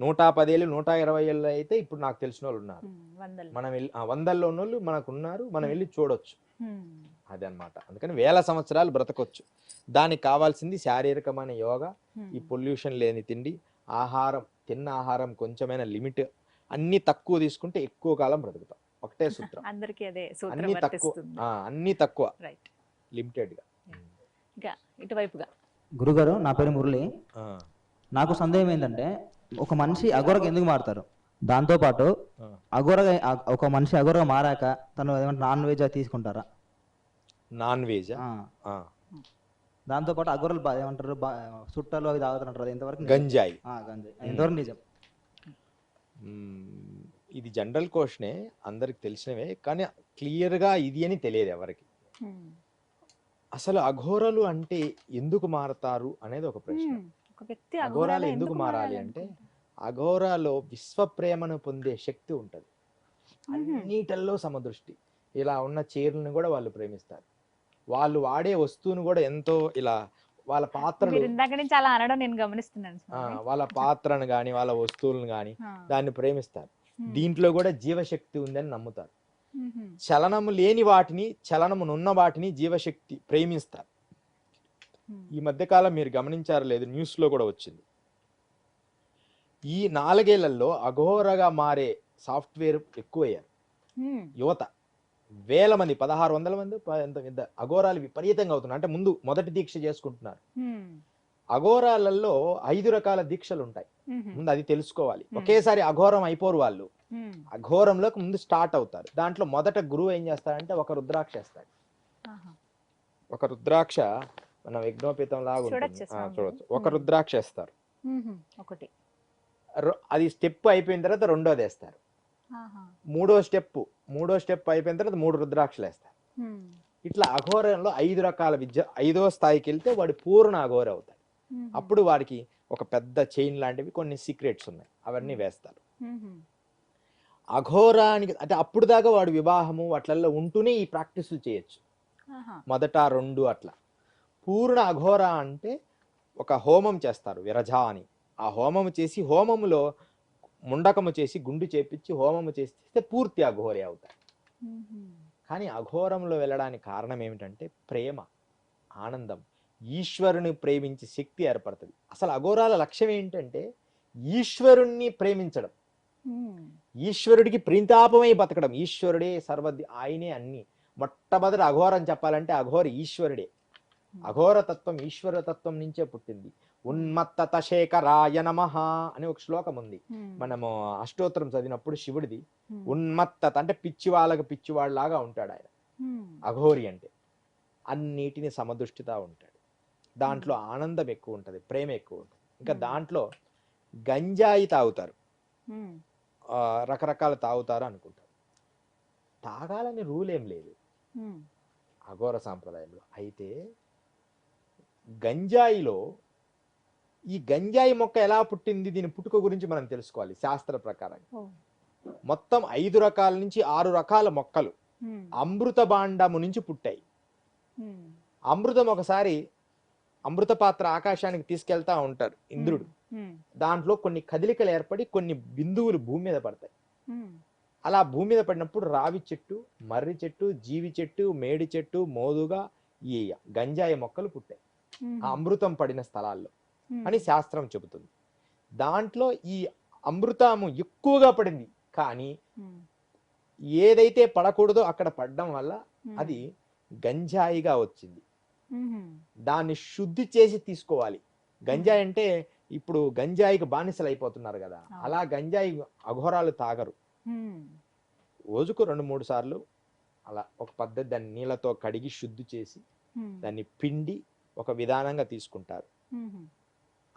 110 ఏళ్ళు 120 ఏళ్ళు అయితే ఇప్పుడు నాకు తెలిసిన వాళ్ళు ఉన్నారు. మనం వెళ్ళి 100లో ఉన్న వాళ్ళు మనకు ఉన్నారు, మనం వెళ్ళి చూడొచ్చు. అది అన్నమాట. అందుకని వేల సంవత్సరాలు బ్రతకొచ్చు. దానికి కావాల్సింది శారీరకమైన యోగా, ఈ పొల్యూషన్ లేని తిండి, ఆహారం, తిన్న ఆహారం కొంచెమైనా లిమిట్, అన్ని తక్కువ తీసుకుంటే ఎక్కువ కాలం బ్రతుకుతాం. ఒకటే సూత్రం, అందరికీ అదే సూత్రం అన్ని తక్కువ, అన్ని తక్కువ, లిమిటెడ్ గా. ఇంకా ఇటువైపుగా గురుగారు, నా పేరు మురళి. నాకు సందేహం ఏంటంటే, ఒక మనిషి అఘోరగా ఎందుకు మారుతారు? దాంతోపాటు అఘోరగా ఒక మనిషి అఘోరగా మారాక తను ఏమంటే నాన్ వెజ్ తీసుకుంటారా? నాన్ వెజ్ దాంతోపాటు అఘోరలు ఏమంటారు, చుట్టాలు అవి తాగుతుంటారు, అది ఎంతవరకు గంజాయి? గంజాయి ఎంతవరకు నిజం? ఇది జనరల్ క్వశ్చనే, అందరికి తెలిసినవే, కానీ క్లియర్ గా ఇది అని తెలియదు ఎవరికి. అసలు అఘోరలు అంటే ఎందుకు మారతారు అనేది ఒక ప్రశ్న. అఘోరాలు ఎందుకు మారాలి అంటే, అఘోరాలో విశ్వప్రేమను పొందే శక్తి ఉంటది. అన్నిటల్లో సమదృష్టి. ఇలా ఉన్న చీరలను కూడా వాళ్ళు ప్రేమిస్తారు. వాళ్ళు వాడే వస్తువును కూడా ఎంతో ఇలా వాళ్ళ పాత్రలు, ఇందాక నుంచి అలా అనడం నేను గమనిస్తున్నాను. వాళ్ళ పాత్రను గాని వాళ్ళ వస్తువులను గాని దాన్ని ప్రేమిస్తారు. దీంట్లో కూడా జీవశక్తి ఉందని నమ్ముతారు. చలనము లేని వాటిని, చలనమునున్న వాటిని జీవశక్తి ప్రేమిస్తారు. ఈ మధ్యకాలం మీరు గమనించారో లేదు, న్యూస్ లో కూడా వచ్చింది. ఈ 4 ఏళ్లలో అఘోరగా మారే సాఫ్ట్వేర్ ఎక్కువయ్యారు. యువత వేల మంది, 1600 మంది అఘోరాలు విపరీతంగా అవుతున్నారు. అంటే మొదటి దీక్ష చేసుకుంటున్నారు. అఘోరాలలో 5 రకాల దీక్షలు ఉంటాయి. ముందు అది తెలుసుకోవాలి. ఒకేసారి అఘోరం అయిపోరు వాళ్ళు. అఘోరంలోకి ముందు స్టార్ట్ అవుతారు. దాంట్లో మొదట గురువు ఏం చేస్తాడంటే ఒక రుద్రాక్ష వేస్తాడు. ఒక రుద్రాక్ష మన యజ్ఞోపేతం లాగా ఉంటుంది. చూడొచ్చు. ఒక రుద్రాక్ష వేస్తారు. ఒకటి అది స్టెప్ అయిపోయిన తర్వాత రెండోది వేస్తారు. మూడో స్టెప్ అయిపోయిన తర్వాత 3 రుద్రాక్షలు వేస్తారు. ఇట్లా అఘోరంలో 5 రకాల విద్య. 5వ స్థాయికి వెళ్తే వాడు పూర్ణ అఘోర అవుతాడు. అప్పుడు వాడికి ఒక పెద్ద చైన్ లాంటివి కొన్ని సీక్రెట్స్ ఉన్నాయి, అవన్నీ వేస్తారు. అఘోరానికి అంటే అప్పుడు దాకా వాడు వివాహము అట్లలో ఉంటూనే ఈ ప్రాక్టీసులు చేయొచ్చు. మొదట 2 అట్లా. పూర్ణ అఘోర అంటే ఒక హోమం చేస్తారు, విరజ అని. ఆ హోమము చేసి హోమములో ముండకము చేసి గుండు చేపించి హోమము చేస్తే పూర్తి అఘోరే అవుతారు. కానీ అఘోరంలో వెళ్ళడానికి కారణం ఏమిటంటే ప్రేమ, ఆనందం, ఈశ్వరుని ప్రేమించే శక్తి ఏర్పడుతుంది. అసలు అఘోరాల లక్ష్యం ఏంటంటే ఈశ్వరుణ్ణి ప్రేమించడం, ఈశ్వరుడికి ప్రీతాపమై బతకడం. ఈశ్వరుడే ఆయనే అన్ని. మొట్టమొదటి అఘోరం చెప్పాలంటే అఘోర ఈశ్వరుడే. అఘోర తత్వం ఈశ్వర తత్వం నుంచే పుట్టింది. ఉన్మత్తత శేఖరాయ నమః అని ఒక శ్లోకం ఉంది. మనము అష్టోత్తరం చదివినప్పుడు శివుడిది. ఉన్మత్తత అంటే పిచ్చివాళ్ళకి పిచ్చివాళ్ళలాగా ఉంటాడు ఆయన. అఘోరి అంటే అన్నిటిని సమదృష్టితో ఉంటాడు. దాంట్లో ఆనందం ఎక్కువ ఉంటుంది, ప్రేమ ఎక్కువ ఉంటుంది. ఇంకా దాంట్లో గంజాయి తాగుతారు, రకరకాల తాగుతారు అనుకుంటారు. తాగాలని రూల్ ఏం లేదు అఘోర సాంప్రదాయంలో. అయితే గంజాయిలో ఈ గంజాయి మొక్క ఎలా పుట్టింది, దీని పుట్టుక గురించి మనం తెలుసుకోవాలి. శాస్త్ర ప్రకారం మొత్తం 5 రకాల నుంచి 6 రకాల మొక్కలు అమృత భాండము నుంచి పుట్టాయి. అమృతం ఒకసారి అమృత పాత్ర ఆకాశానికి తీసుకెళ్తా ఉంటారు ఇంద్రుడు. దాంట్లో కొన్ని కదలికలు ఏర్పడి కొన్ని బిందువులు భూమి మీద పడతాయి. అలా భూమి మీద పడినప్పుడు రావి చెట్టు, మర్రి చెట్టు, జీవి చెట్టు, మేడి చెట్టు, మోదుగా ఈ గంజాయి మొక్కలు పుట్టాయి ఆ అమృతం పడిన స్థలాల్లో అని శాస్త్రం చెబుతుంది. దాంట్లో ఈ అమృతము ఎక్కువగా పడింది, కానీ ఏదైతే పడకూడదో అక్కడ పడడం వల్ల అది గంజాయిగా వచ్చింది. దాన్ని శుద్ధి చేసి తీసుకోవాలి. గంజాయి అంటే ఇప్పుడు గంజాయికి బానిసలు అయిపోతున్నారు కదా, అలా గంజాయి అఘోరాలు తాగరు. రోజుకు 2-3 సార్లు అలా ఒక పద్ధతి దాన్ని నీళ్ళతో కడిగి శుద్ధి చేసి దాన్ని పిండి ఒక విధానంగా తీసుకుంటారు.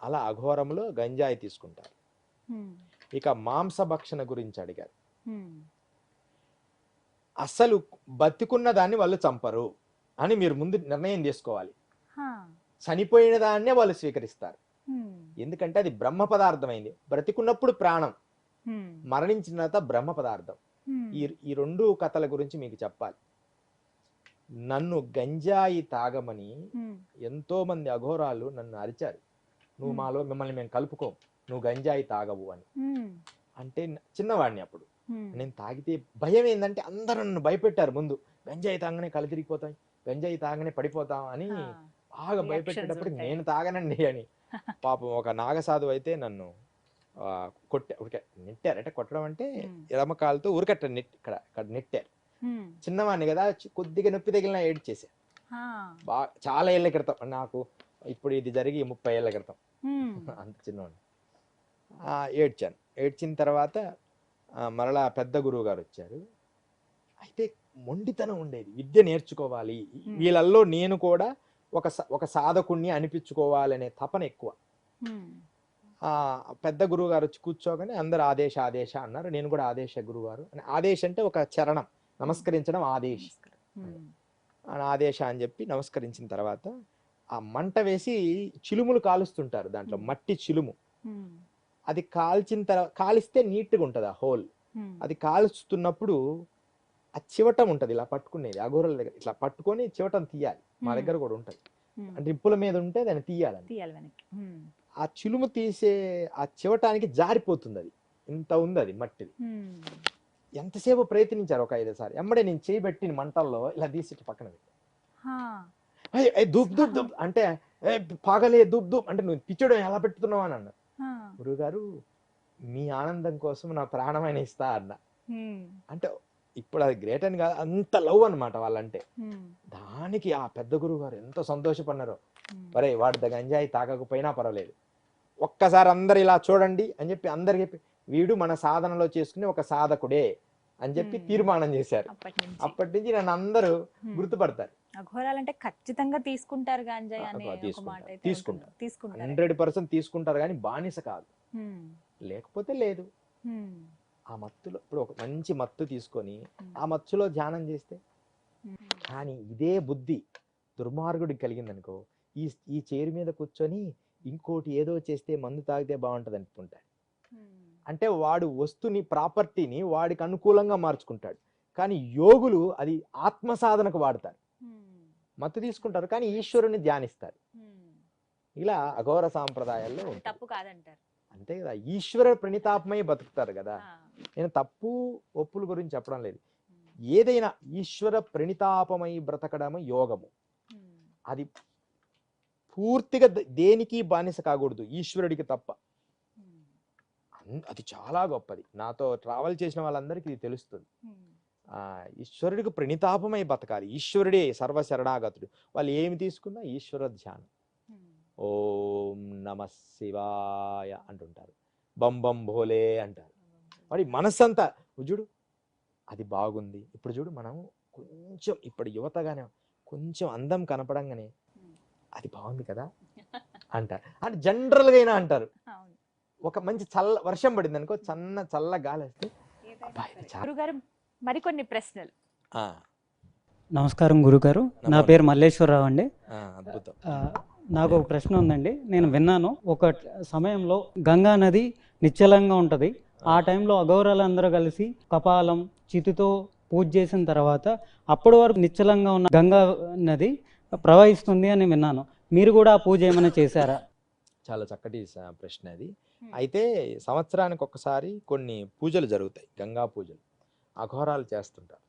అలా అఘోరంలో గంజాయి తీసుకుంటారు. ఇక మాంసభక్షణ గురించి అడిగారు. అసలు బతికున్న దాన్ని వాళ్ళు చంపరు అని మీరు ముందు నిర్ణయం చేసుకోవాలి. చనిపోయిన దాన్నే వాళ్ళు స్వీకరిస్తారు. ఎందుకంటే అది బ్రహ్మ పదార్థమైంది. బ్రతికున్నప్పుడు ప్రాణం, మరణించిన తర్వాత బ్రహ్మ పదార్థం. ఈ 2 కథల గురించి మీకు చెప్పాలి. నన్ను గంజాయి తాగమని ఎంతో మంది అఘోరాలు నన్ను అరిచారు. నువ్వు మాలో మిమ్మల్ని మేము కలుపుకోం, నువ్వు గంజాయి తాగవు అని. అంటే చిన్నవాడిని అప్పుడు. నేను తాగితే భయం ఏంటంటే అందరూ నన్ను భయపెట్టారు. ముందు గంజాయి తాగనే కళ్ళు తిరిగిపోతాయి, గంజాయి తాగనే పడిపోతాం అని బాగా భయపెట్టేటప్పుడు నేను తాగనండి అని. పాపం ఒక నాగసాధు అయితే నన్ను నెట్టారు. అంటే కొట్టడం అంటే ఎడమకాలతో ఊరికట్ట ఇక్కడ నెట్టారు. చిన్నవాడిని కదా, కొద్దిగా నొప్పి తగిలిన ఏడ్చేసా. బాగా చాలా ఏళ్ల క్రితం, నాకు ఇప్పుడు ఇది జరిగి 30 ఏళ్ల క్రితం, అంత చిన్నవాడిని. ఏడ్చాను. ఏడ్చిన తర్వాత మరలా పెద్ద గురువు గారు వచ్చారు. అయితే మొండితనం ఉండేది, విద్య నేర్చుకోవాలి, వీళ్ళల్లో నేను కూడా ఒక సాధకుణ్ణి అనిపించుకోవాలనే తపన ఎక్కువ. పెద్ద గురువు గారు వచ్చి కూర్చోగానే అందరు ఆదేశ అన్నారు. నేను కూడా ఆదేశ గురువారు అని. ఆదేశ అంటే ఒక చరణం, నమస్కరించడం ఆదేశ. ఆదేశ అని చెప్పి నమస్కరించిన తర్వాత ఆ మంట వేసి చిలుములు కాలుస్తుంటారు. దాంట్లో మట్టి చిలుము, అది కాల్చిన తర్వాత కాలిస్తే నీట్గా ఉంటుంది ఆ హోల్. అది కాల్చుతున్నప్పుడు ఆ చివటం ఉంటుంది, ఇలా పట్టుకునేది అఘోరల దగ్గర. ఇట్లా పట్టుకొని చివటం తీయాలి. మా దగ్గర కూడా ఉంటుంది. అంటే ఇప్పుల మీద ఉంటే దాన్ని తీయాలని. ఆ చిలుము తీసే ఆ చివటానికి జారిపోతుంది. అది ఇంత ఉంది, అది మట్టిది. ఎంతసేపు ప్రయత్నించారు, ఒక 5 సార్లు. ఎమ్మడే నేను చేయబెట్టిన మంటల్లో ఇలా తీసి పక్కన పెట్టి దూప్ దూప్ దూప్ అంటే పాగలే దూప్ దూప్ అంటే నువ్వు పిచ్చడం ఎలా పెట్టుతున్నావు అని అన్నారు. గురుగారు మీ ఆనందం కోసం నా ప్రాణమైన ఇస్తా అన్న. అంటే ఇప్పుడు అది గ్రేట్ అని కాదు, అంత లవ్ అనమాట వాళ్ళంటే. దానికి ఆ పెద్ద గురువు గారు ఎంత సంతోషపడినారో. ఒరే వాడు గంజాయి తాగకపోయినా పర్వాలేదు, ఒక్కసారి అందరు ఇలా చూడండి అని చెప్పి అందరికి చెప్పి వీడు మన సాధనలో చేసుకునే ఒక సాధకుడే అని చెప్పి తీర్మానం చేశారు. అప్పటి నుంచి నన్ను అందరూ గుర్తుపడతారు. అఘోరాలంటే ఖచ్చితంగా తీసుకుంటారు గాంజాయి అనే ఒక మాట అయితే తీసుకుంటారు. తీసుకుంటారు 100% తీసుకుంటారు, కానీ బానిస కాదు. లేకపోతే లేదు. ఆ మత్తులో ఇప్పుడు ఒక మంచి మత్తు తీసుకొని ఆ మత్తులో ధ్యానం చేస్తే, కానీ ఇదే బుద్ధి దుర్మార్గుడికి కలిగిందనుకో, ఈ చైర్ మీద కూర్చొని ఇంకోటి ఏదో చేస్తే మందు తాగితే బాగుంటది అనుకుంటాడు. అంటే వాడు వస్తుని ప్రాపర్టీని వాడికి అనుకూలంగా మార్చుకుంటాడు. కానీ యోగులు అది ఆత్మ సాధనకు వాడతారు. మత్తు తీసుకుంటారు కానీ ఈశ్వరుని ధ్యానిస్తారు. ఇలా అఘోర సాంప్రదాయాల్లో తప్పు కాదంటారు. అంతే కదా, ఈశ్వర ప్రణితాపమై బతుకుతారు కదా. నేను తప్పు ఒప్పుల గురించి చెప్పడం లేదు. ఏదైనా ఈశ్వర ప్రణితాపమై బ్రతకడము యోగము. అది పూర్తిగా దేనికి బానిస కాకూడదు, ఈశ్వరుడికి తప్ప. అది చాలా గొప్పది. నాతో ట్రావెల్ చేసిన వాళ్ళందరికీ ఇది తెలుస్తుంది. ఈశ్వరుడికి ప్రణితాపమై బతకాలి. ఈశ్వరుడే సర్వశరణాగతుడు. వాళ్ళు ఏమి తీసుకున్నా ఈశ్వర ధ్యానం. ఓం నమ శివాయ అంటుంటారు, బం బం భోలే అంటారు. మరి మనస్సంతా చూడు అది బాగుంది. ఇప్పుడు చూడు మనం కొంచెం ఇప్పుడు యువతగానే కొంచెం అందం కనపడంగానే అది బాగుంది కదా అంటారు. అంటే జనరల్గా అయినా అంటారు. ఒక మంచి వర్షం పడింది అనుకో, చల్ల గాలి వస్తే గురుగారు మరికొన్ని ప్రశ్నలు. నమస్కారం గురుగారు, నా పేరు మల్లేశ్వరరావు అండి. అద్భుతం. నాకు ఒక ప్రశ్న ఉందండి. నేను విన్నాను ఒక సమయంలో గంగా నది నిశ్చలంగా ఉంటుంది. ఆ టైంలో అఘోరాలందరూ కలిసి కపాలం చితితో పూజ చేసిన తర్వాత అప్పటి వరకు నిశ్చలంగా ఉన్న గంగా నది ప్రవహిస్తుంది అని విన్నాను. మీరు కూడా ఆ పూజ ఏమైనా చేశారా? చాలా చక్కటి ప్రశ్న అది. అయితే సంవత్సరానికి ఒకసారి కొన్ని పూజలు జరుగుతాయి, గంగా పూజలు. అఘోరాలు చేస్తుంటారు.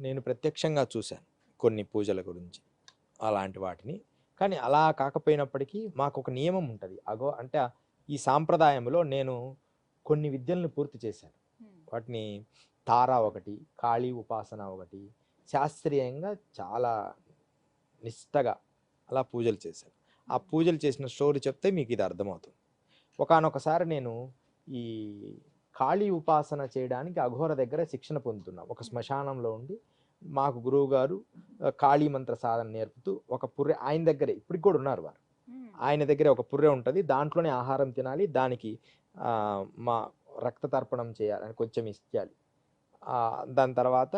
నేను ప్రత్యక్షంగా చూశాను కొన్ని పూజల గురించి అలాంటి వాటిని. కానీ అలా కాకపోయినప్పటికీ మాకు ఒక నియమం ఉంటుంది. అంటే ఈ సాంప్రదాయంలో నేను కొన్ని విద్యలను పూర్తి చేశాను. వాటిని తారా ఒకటి, కాళీ ఉపాసన ఒకటి, శాస్త్రీయంగా చాలా నిష్టగా అలా పూజలు చేశాను. ఆ పూజలు చేసిన స్టోరీ చెప్తే మీకు ఇది అర్థమవుతుంది. ఒకానొకసారి నేను ఈ కాళీ ఉపాసన చేయడానికి అఘోర దగ్గర శిక్షణ పొందుతున్నాం. ఒక శ్మశానంలో ఉండి మాకు గురువు గారు కాళీ మంత్ర సాధన నేర్పుతూ ఒక పుర్రె ఆయన దగ్గరే, ఇప్పటికి కూడా ఉన్నారు వారు, ఆయన దగ్గరే ఒక పుర్రె ఉంటుంది. దాంట్లోనే ఆహారం తినాలి, దానికి మా రక్త తర్పణం చేయాలని కొంచెం ఇచ్చేయాలి. దాని తర్వాత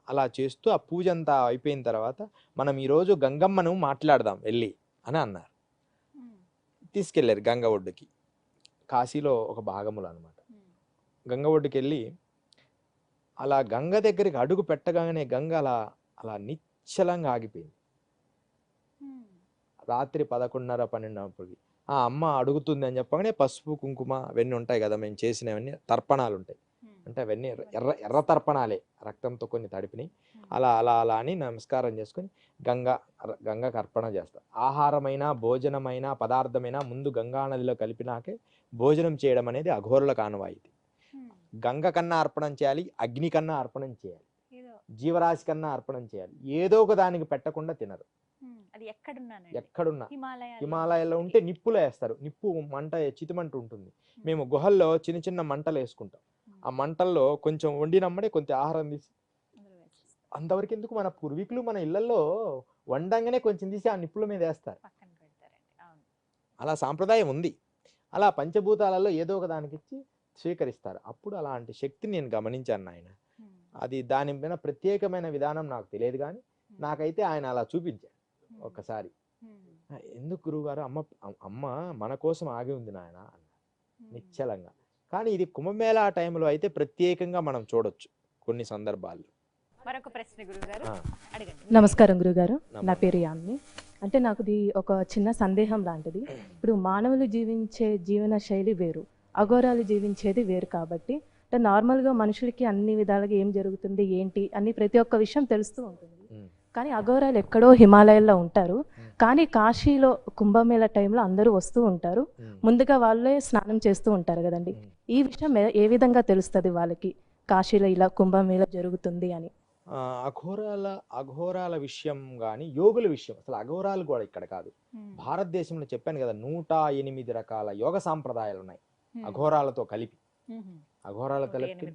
అలా చేస్తూ ఆ పూజ అంతా అయిపోయిన తర్వాత మనం ఈరోజు గంగమ్మను మాట్లాడదాం వెళ్ళి అని అన్నారు. తీసుకెళ్ళారు గంగ ఒడ్డుకి. కాశీలో ఒక భాగములు అనమాట. గంగ ఒడ్డుకి వెళ్ళి అలా గంగ దగ్గరికి అడుగు పెట్టగానే గంగ అలా నిశ్చలంగా ఆగిపోయింది. రాత్రి 11:30-12 ఆ అమ్మ అడుగుతుంది అని చెప్పగానే పసుపు కుంకుమ అవన్నీ ఉంటాయి కదా, మేము చేసినవన్నీ తర్పణాలు ఉంటాయి. అంటే అవన్నీ ఎర్ర తర్పణాలే, రక్తంతో కొన్ని తడిపినాయి. అలా అలా అలా అని నమస్కారం చేసుకొని గంగకు అర్పణ చేస్తారు. ఆహారమైనా భోజనమైనా పదార్థమైనా ముందు గంగా నదిలో కలిపినాకే భోజనం చేయడం అనేది అఘోరులకు ఆనవాయితీ. గంగ కన్నా అర్పణం చేయాలి, అగ్ని కన్నా అర్పణం చేయాలి, జీవరాశి కన్నా అర్పణం చేయాలి. ఏదో ఒక దానికి పెట్టకుండా తినరు. ఎక్కడున్నా హిమాలయాల్లో ఉంటే నిప్పులో వేస్తారు. నిప్పు మంట, చితిమంట ఉంటుంది. మేము గుహల్లో చిన్న చిన్న మంటలు వేసుకుంటాం. ఆ మంటల్లో కొంచెం వండినమ్మడే కొంచెం ఆహారం తీసి అంతవరకు ఎందుకు, మన పూర్వీకులు మన ఇళ్లలో వండంగానే కొంచెం తీసి ఆ నిప్పుల మీద వేస్తారు. అలా సాంప్రదాయం ఉంది. అలా పంచభూతాలలో ఏదో ఒక దానికి ఇచ్చి స్వీకరిస్తారు. అప్పుడు అలాంటి శక్తిని నేను గమనించాను ఆయన. అది దాని మీద ప్రత్యేకమైన విధానం నాకు తెలియదు, కానీ నాకైతే ఆయన అలా చూపించాడు ఒక్కసారి. ఎందుకు గురువుగారు, అమ్మ మన కోసం ఆగి ఉంది నాయన అన్న నిశ్చలంగా. కానీ ఇది కుంభమేళా టైంలో అయితే ప్రత్యేకంగా మనం చూడొచ్చు కొన్ని సందర్భాల్లో. మరొక ప్రశ్న గురుగారు అడగండి. నమస్కారం గురుగారు, నా పేరు యామిని. అంటే నాకు ఒక చిన్న సందేహం లాంటిది. ఇప్పుడు మానవులు జీవించే జీవన శైలి వేరు, అఘోరాలు జీవించేది వేరు. కాబట్టి అంటే నార్మల్గా మనుషులకి అన్ని విధాలుగా ఏం జరుగుతుంది ఏంటి అని ప్రతి ఒక్క విషయం తెలుస్తూ ఉంటుంది. కానీ అఘోరాలు ఎక్కడో హిమాలయాల్లో ఉంటారు. కానీ కాశీలో కుంభమేళా టైంలో అందరూ వస్తూ ఉంటారు. ముందుగా వాళ్ళే స్నానం చేస్తూ ఉంటారు కదండి. ఈ విషయం ఏ విధంగా తెలుస్తుంది వాళ్ళకి కాశీలో ఇలా కుంభమేళా జరుగుతుంది అని? అఘోరాల విషయం కానీ యోగుల విషయం, అసలు అఘోరాలు కూడా ఇక్కడ కాదు. భారతదేశంలో చెప్పాను కదా 108 రకాల యోగ సాంప్రదాయాలు ఉన్నాయి అఘోరాలతో కలిపి. అఘోరాలతో కలిపి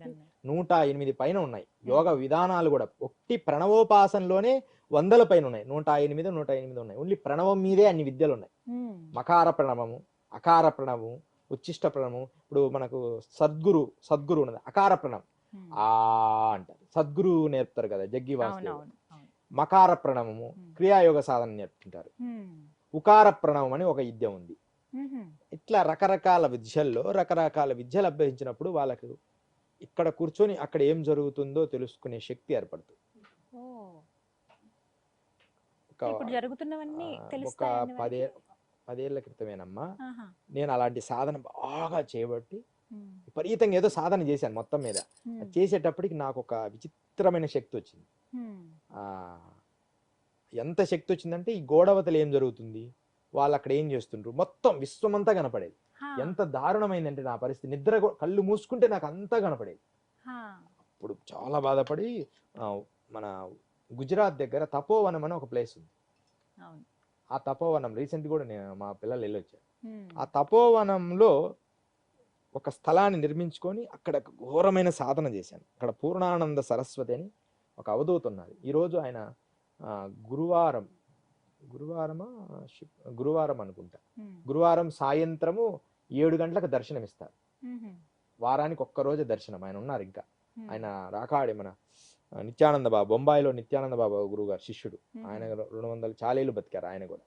108 పైన ఉన్నాయి యోగ విధానాలు కూడా. ఒట్టి ప్రణవోపాసనలోనే 100 పైన ఉన్నాయి. 108 ఉన్నాయి. ఓన్లీ ప్రణవం మీదే అన్ని విద్యలు ఉన్నాయి. మకార ప్రణవము, అకార ప్రణవము, ఉచ్చిష్ట ప్రణవము. ఇప్పుడు మనకు సద్గురు ఉన్నది, అకార ప్రణవం ఆ అంటారు, సద్గురు నేర్పుతారు కదా జగ్గి వాసుదేవ్. మకార ప్రణవము క్రియాయోగ సాధన నేర్పుతుంటారు. ఉకార ప్రణవం అని ఒక విద్య ఉంది. ఇట్లా రకరకాల విద్యలు అభ్యసించినప్పుడు వాళ్ళకు ఇక్కడ కూర్చొని అక్కడ ఏం జరుగుతుందో తెలుసుకునే శక్తి ఏర్పడుతుంది. ఒక 10 ఏళ్ల క్రితమేనమ్మా నేను అలాంటి సాధన బాగా చేయబట్టి విపరీతంగా ఏదో సాధన చేశాను మొత్తం మీద. చేసేటప్పటికి నాకు ఒక విచిత్రమైన శక్తి వచ్చింది. ఎంత శక్తి వచ్చిందంటే ఈ గోడవతలు ఏం జరుగుతుంది, వాళ్ళు అక్కడ ఏం చేస్తుండ్రు, మొత్తం విశ్వమంతా కనపడేది. ఎంత దారుణమైందంటే నా పరిస్థితి, కళ్ళు మూసుకుంటే నాకు అంతా కనపడేది. అప్పుడు చాలా బాధపడి మన గుజరాత్ దగ్గర తపోవనం అని ఒక ప్లేస్ ఉంది. ఆ తపోవనం రీసెంట్ కూడా నేను మా పిల్లలు వెళ్ళొచ్చారు. ఆ తపోవనంలో ఒక స్థలాన్ని నిర్మించుకొని అక్కడ ఘోరమైన సాధన చేశాను. అక్కడ పూర్ణానంద సరస్వతి అని ఒక అవధూత ఉన్నారు. ఈరోజు ఆయన గురువారం అనుకుంటా, గురువారం సాయంత్రము 7 గంటలకు దర్శనం ఇస్తారు. వారానికి ఒక్కరోజే దర్శనం. ఆయన ఉన్నారు ఇంకా. ఆయన రాకాడి మన నిత్యానంద బాబు, బొంబాయిలో నిత్యానంద బాబు గురువు గారు శిష్యుడు. ఆయన 200 చాలీలు బతికారు ఆయన కూడా.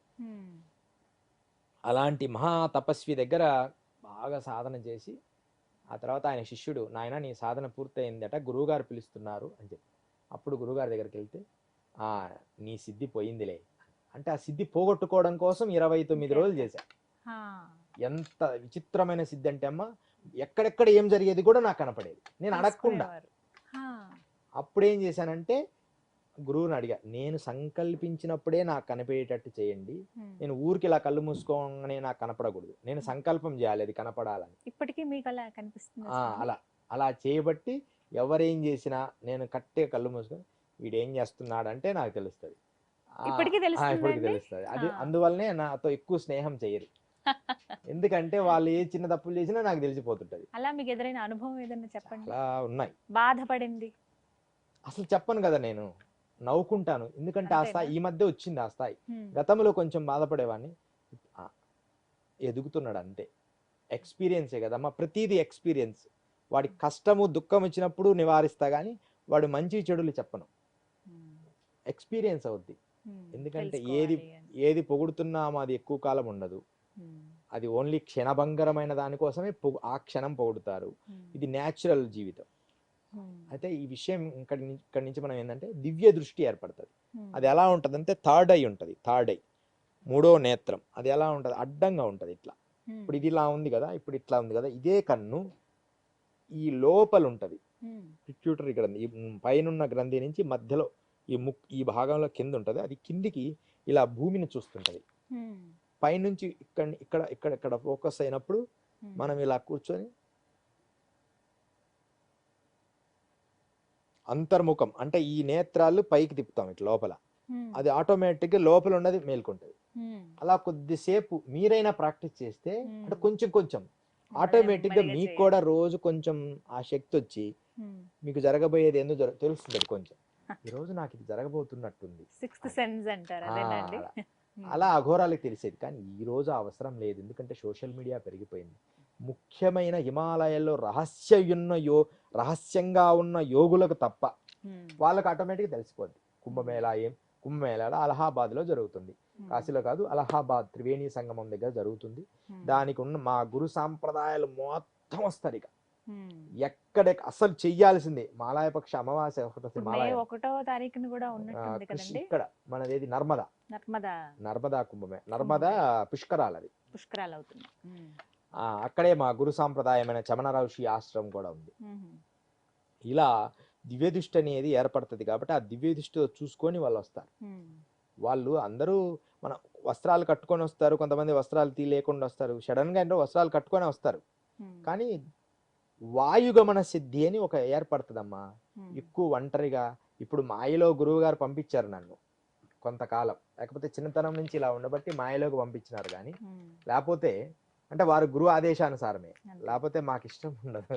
అలాంటి మహా తపస్వి దగ్గర బాగా సాధన చేసి ఆ తర్వాత ఆయన శిష్యుడు, నాయన నీ సాధన పూర్తయిందట, గురువుగారు పిలుస్తున్నారు అని చెప్పి. అప్పుడు గురువుగారి దగ్గరికి వెళ్తే నీ సిద్ధి పోయిందిలే అంటే, ఆ సిద్ధి పోగొట్టుకోవడం కోసం 29 రోజులు చేశాను. ఎంత విచిత్రమైన సిద్ధి అంటే అమ్మ, ఎక్కడెక్కడ ఏం జరిగేది కూడా నాకు కనపడేది, నేను అడగకుండా. అప్పుడు ఏం చేశానంటే గురువుని అడిగా, నేను సంకల్పించినప్పుడే నాకు కనిపించేటట్టు చేయండి, నేను ఊరికి ఇలా కళ్ళు మూసుకోగానే నాకు కనపడకూడదు, నేను సంకల్పం చేయాలి అది కనపడాలని. ఇప్పటికీ మీకు అలా కనిపిస్తుంది? అలా చేయబట్టి ఎవరేం చేసినా నేను కట్టే కళ్ళు మూసుకొని వీడేం చేస్తున్నాడు అంటే నాకు తెలుస్తుంది. ఇప్పటికీ తెలుస్తుంది. అది అందువల్లనే నాతో ఎక్కువ స్నేహం చేయరు. ఎందుకంటే వాళ్ళు ఏ చిన్న తప్పులు చేసినా నాకు తెలిసిపోతుంటది. అలా మీకు ఎదురైన అనుభవం ఏదైనా చెప్పండి. అలా ఉన్నాయి. బాధపడింది అసలు చెప్పను కదా, నేను నవ్వుకుంటాను. ఎందుకంటే ఆ స్థాయి ఈ మధ్య వచ్చింది. ఆ స్థాయి గతంలో కొంచెం బాధపడేవాడిని, ఎదుగుతున్నాడు అంతే. ఎక్స్పీరియన్సే కదమ్మా, ప్రతిదీ ఎక్స్పీరియన్స్. వాడి కష్టము దుఃఖం వచ్చినప్పుడు నివారిస్తా కానీ వాడు మంచి చెడులు చెప్పను. ఎక్స్పీరియన్స్ అవుద్ది. ఎందుకంటే ఏది పొగుడుతున్నామో అది ఎక్కువ కాలం ఉండదు. అది ఓన్లీ క్షణభంగరమైన దానికోసమే ఆ క్షణం పొగుడుతారు. ఇది న్యాచురల్ జీవితం. అయితే ఈ విషయం ఇక్కడి నుంచి మనం ఏంటంటే దివ్య దృష్టి ఏర్పడుతుంది. అది ఎలా ఉంటుంది అంటే థర్డ్ ఐ ఉంటుంది. థర్డ్ ఐ, 3వ నేత్రం. అది ఎలా ఉంటుంది, అడ్డంగా ఉంటుంది ఇట్లా. ఇప్పుడు ఇది ఇలా ఉంది కదా, ఇప్పుడు ఇట్లా ఉంది కదా, ఇదే కన్ను ఈ లోపల ఉంటుంది. పిట్యూటరీ గ్రంథి, ఈ పైనున్న గ్రంథి నుంచి మధ్యలో ఈ భాగంలో కింద ఉంటుంది. అది కిందికి ఇలా భూమిని చూస్తుంటది. పైనుంచి ఇక్కడ ఫోకస్ అయినప్పుడు మనం ఇలా కూర్చొని అంతర్ముఖం అంటే ఈ నేత్రాలు పైకి తిప్పుతాం ఇట్లా లోపల. అది ఆటోమేటిక్గా లోపల ఉన్నది మేల్కొంటది. అలా కొద్దిసేపు మీరైనా ప్రాక్టీస్ చేస్తే అంటే కొంచెం ఆటోమేటిక్గా మీకు కూడా రోజు కొంచెం ఆ శక్తి వచ్చి మీకు జరగబోయేది ఎందుకు తెలుస్తుంది. కొంచెం ఈ రోజు నాకు ఇది జరగబోతున్నట్టుంది, అలా అఘోరాలకు తెలిసేది. కానీ ఈ రోజు అవసరం లేదు, ఎందుకంటే సోషల్ మీడియా పెరిగిపోయింది. ముఖ్యమైన హిమాలయాల్లో రహస్యంగా ఉన్న యోగులకు తప్ప వాళ్ళకి ఆటోమేటిక్గా తెలిసిపోద్ది. కుంభమేళా అలహాబాద్లో జరుగుతుంది, కాశీలో కాదు, అలహాబాద్ త్రివేణి సంగమం దగ్గర జరుగుతుంది. దానికి ఉన్న మా గురు సాంప్రదాయాలు మొత్తం వస్తారు. ఇక ఎక్కడ అసలు చెయ్యాల్సిందే మాలాయపక్ష అమావాస్య 1వ తారీఖున కూడా ఉన్నట్టుంది కదండి. ఇక్కడ మనదేది నర్మదా కుంభమే, నర్మదా పుష్కరాలు, అది పుష్కరాలు అవుతుంది. అక్కడే మా గురు సాంప్రదాయమైన చమనరౌషి ఆశ్రమం కూడా ఉంది. ఇలా దివ్య దృష్టి అనేది ఏర్పడుతుంది. కాబట్టి ఆ దివ్య దృష్టితో చూసుకొని వాళ్ళు వస్తారు. వాళ్ళు అందరూ మన వస్త్రాలు కట్టుకొని వస్తారు, కొంతమంది వస్త్రాలు లేకుండా వస్తారు, సడన్ గా అంటే వస్త్రాలు కట్టుకొని వస్తారు. కానీ వాయుగమన సిద్ధి అని ఒక ఏర్పడుతుందమ్మా. ఎక్కువ ఒంటరిగా ఇప్పుడు మాయలో గురువు గారు పంపించారు నన్ను కొంతకాలం, లేకపోతే చిన్నతనం నుంచి ఇలా ఉండబట్టి మాయలోకి పంపించినారు. కానీ లేకపోతే అంటే వారు గురువు ఆదేశానుసారమే, లేకపోతే మాకు ఇష్టం ఉండదు.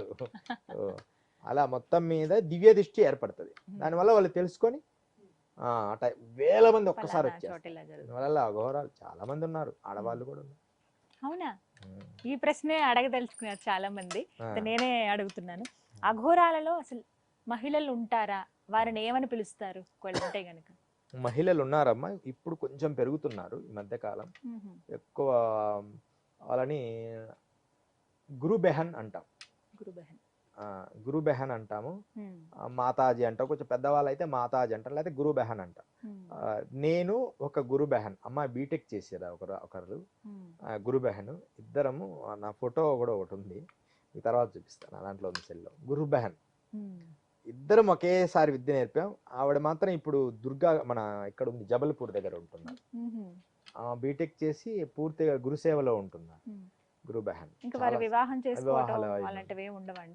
అలా మొత్తం మీద దివ్య దృష్టి ఏర్పడుతుంది. దానివల్ల వాళ్ళు తెలుసుకొని అట వేల మంది ఒక్కసారి వచ్చారు. దానివల్ల అఘోరాలు చాలా మంది ఉన్నారు, ఆడవాళ్ళు కూడా ఉన్నారు. అవునా? ఈ ప్రశ్నే అడగదలుచుకున్నారు చాలా మంది, నేనే అడుగుతున్నాను. అఘోరాలలో అసలు మహిళలు ఉంటారా? వారిని ఏమని పిలుస్తారు అంటే గనక? మహిళలు ఉన్నారమ్మా, ఇప్పుడు కొంచెం పెరుగుతున్నారు ఈ మధ్య కాలం. ఎక్కువ వాళ్ళని గురు బెహన్ అంటాం, గురు బెహన్ అంటాము, మాతాజీ అంటాం. కొంచెం పెద్దవాళ్ళు అయితే మాతాజీ అంటారు, లేకపోతే గురు బెహన్ అంటాం. నేను ఒక గురు బెహన్, అమ్మ బీటెక్ చేసేదా ఒకరు గురు బెహన్, ఇద్దరము. నా ఫోటో కూడా ఒకటి ఉంది, ఈ తర్వాత చూపిస్తాను, దాంట్లో ఉంది సెల్లో. గురు బెహన్ ఇద్దరం ఒకేసారి విద్య నేర్పాం. ఆవిడ మాత్రం ఇప్పుడు దుర్గా మన ఇక్కడ ఉంది, జబల్పూర్ దగ్గర ఉంటున్నారు. బీటెక్ చేసి పూర్తిగా గురుసేవలో ఉంటున్నారు, గురు బెహన్.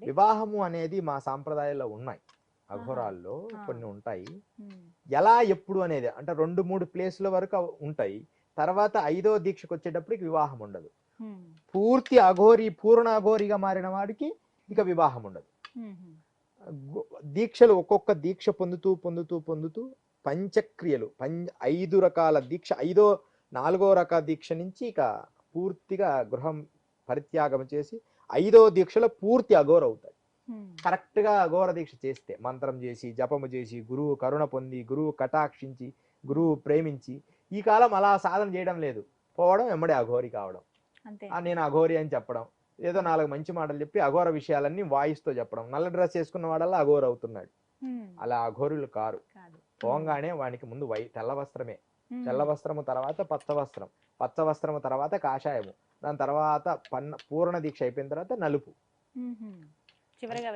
వివాహము అనేది మా సాంప్రదాయాల్లో ఉన్నాయి, అఘోరాల్లో కొన్ని ఉంటాయి. ఎలా ఎప్పుడు అనేది అంటే 2-3 ప్లేసుల వరకు ఉంటాయి. తర్వాత 5వ దీక్షకు వచ్చేటప్పటికి వివాహం ఉండదు. పూర్తి అఘోరి పూర్ణ అఘోరిగా మారిన వాడికి ఇక వివాహం ఉండదు. దీక్షలు ఒక్కొక్క దీక్ష పొందుతూ పొందుతూ పొందుతూ పంచక్రియలు 5 రకాల దీక్ష, 4వ రకాల దీక్ష నుంచి ఇక పూర్తిగా గృహం పరిత్యాగం చేసి 5వ దీక్షలో పూర్తి అఘోర అవుతాయి. కరెక్ట్ గా అఘోర దీక్ష చేస్తే, మంత్రం చేసి జపము చేసి గురువు కరుణ పొంది గురువు కటాక్షించి గురువు ప్రేమించి. ఈ కాలం అలా సాధన చేయడం లేదు, పోవడం ఎమ్మడే అఘోరి కావడం, నేను అఘోరి అని చెప్పడం, ఏదో 4 మంచి మాటలు చెప్పి అఘోర విషయాలన్నీ వాయిస్తో చెప్పడం. నల్ల డ్రెస్ వేసుకున్న వాడల్లా అఘోర అవుతున్నాడు. అలా అఘోరులు కారు. పోగానే వానికి ముందు తెల్ల వస్త్రమే, తెల్ల వస్త్రము తర్వాత పచ్చ వస్త్రం, పచ్చ వస్త్రము తర్వాత కాషాయము, దాని తర్వాత పూర్ణ దీక్ష అయిపోయిన తర్వాత నలుపు చివరగా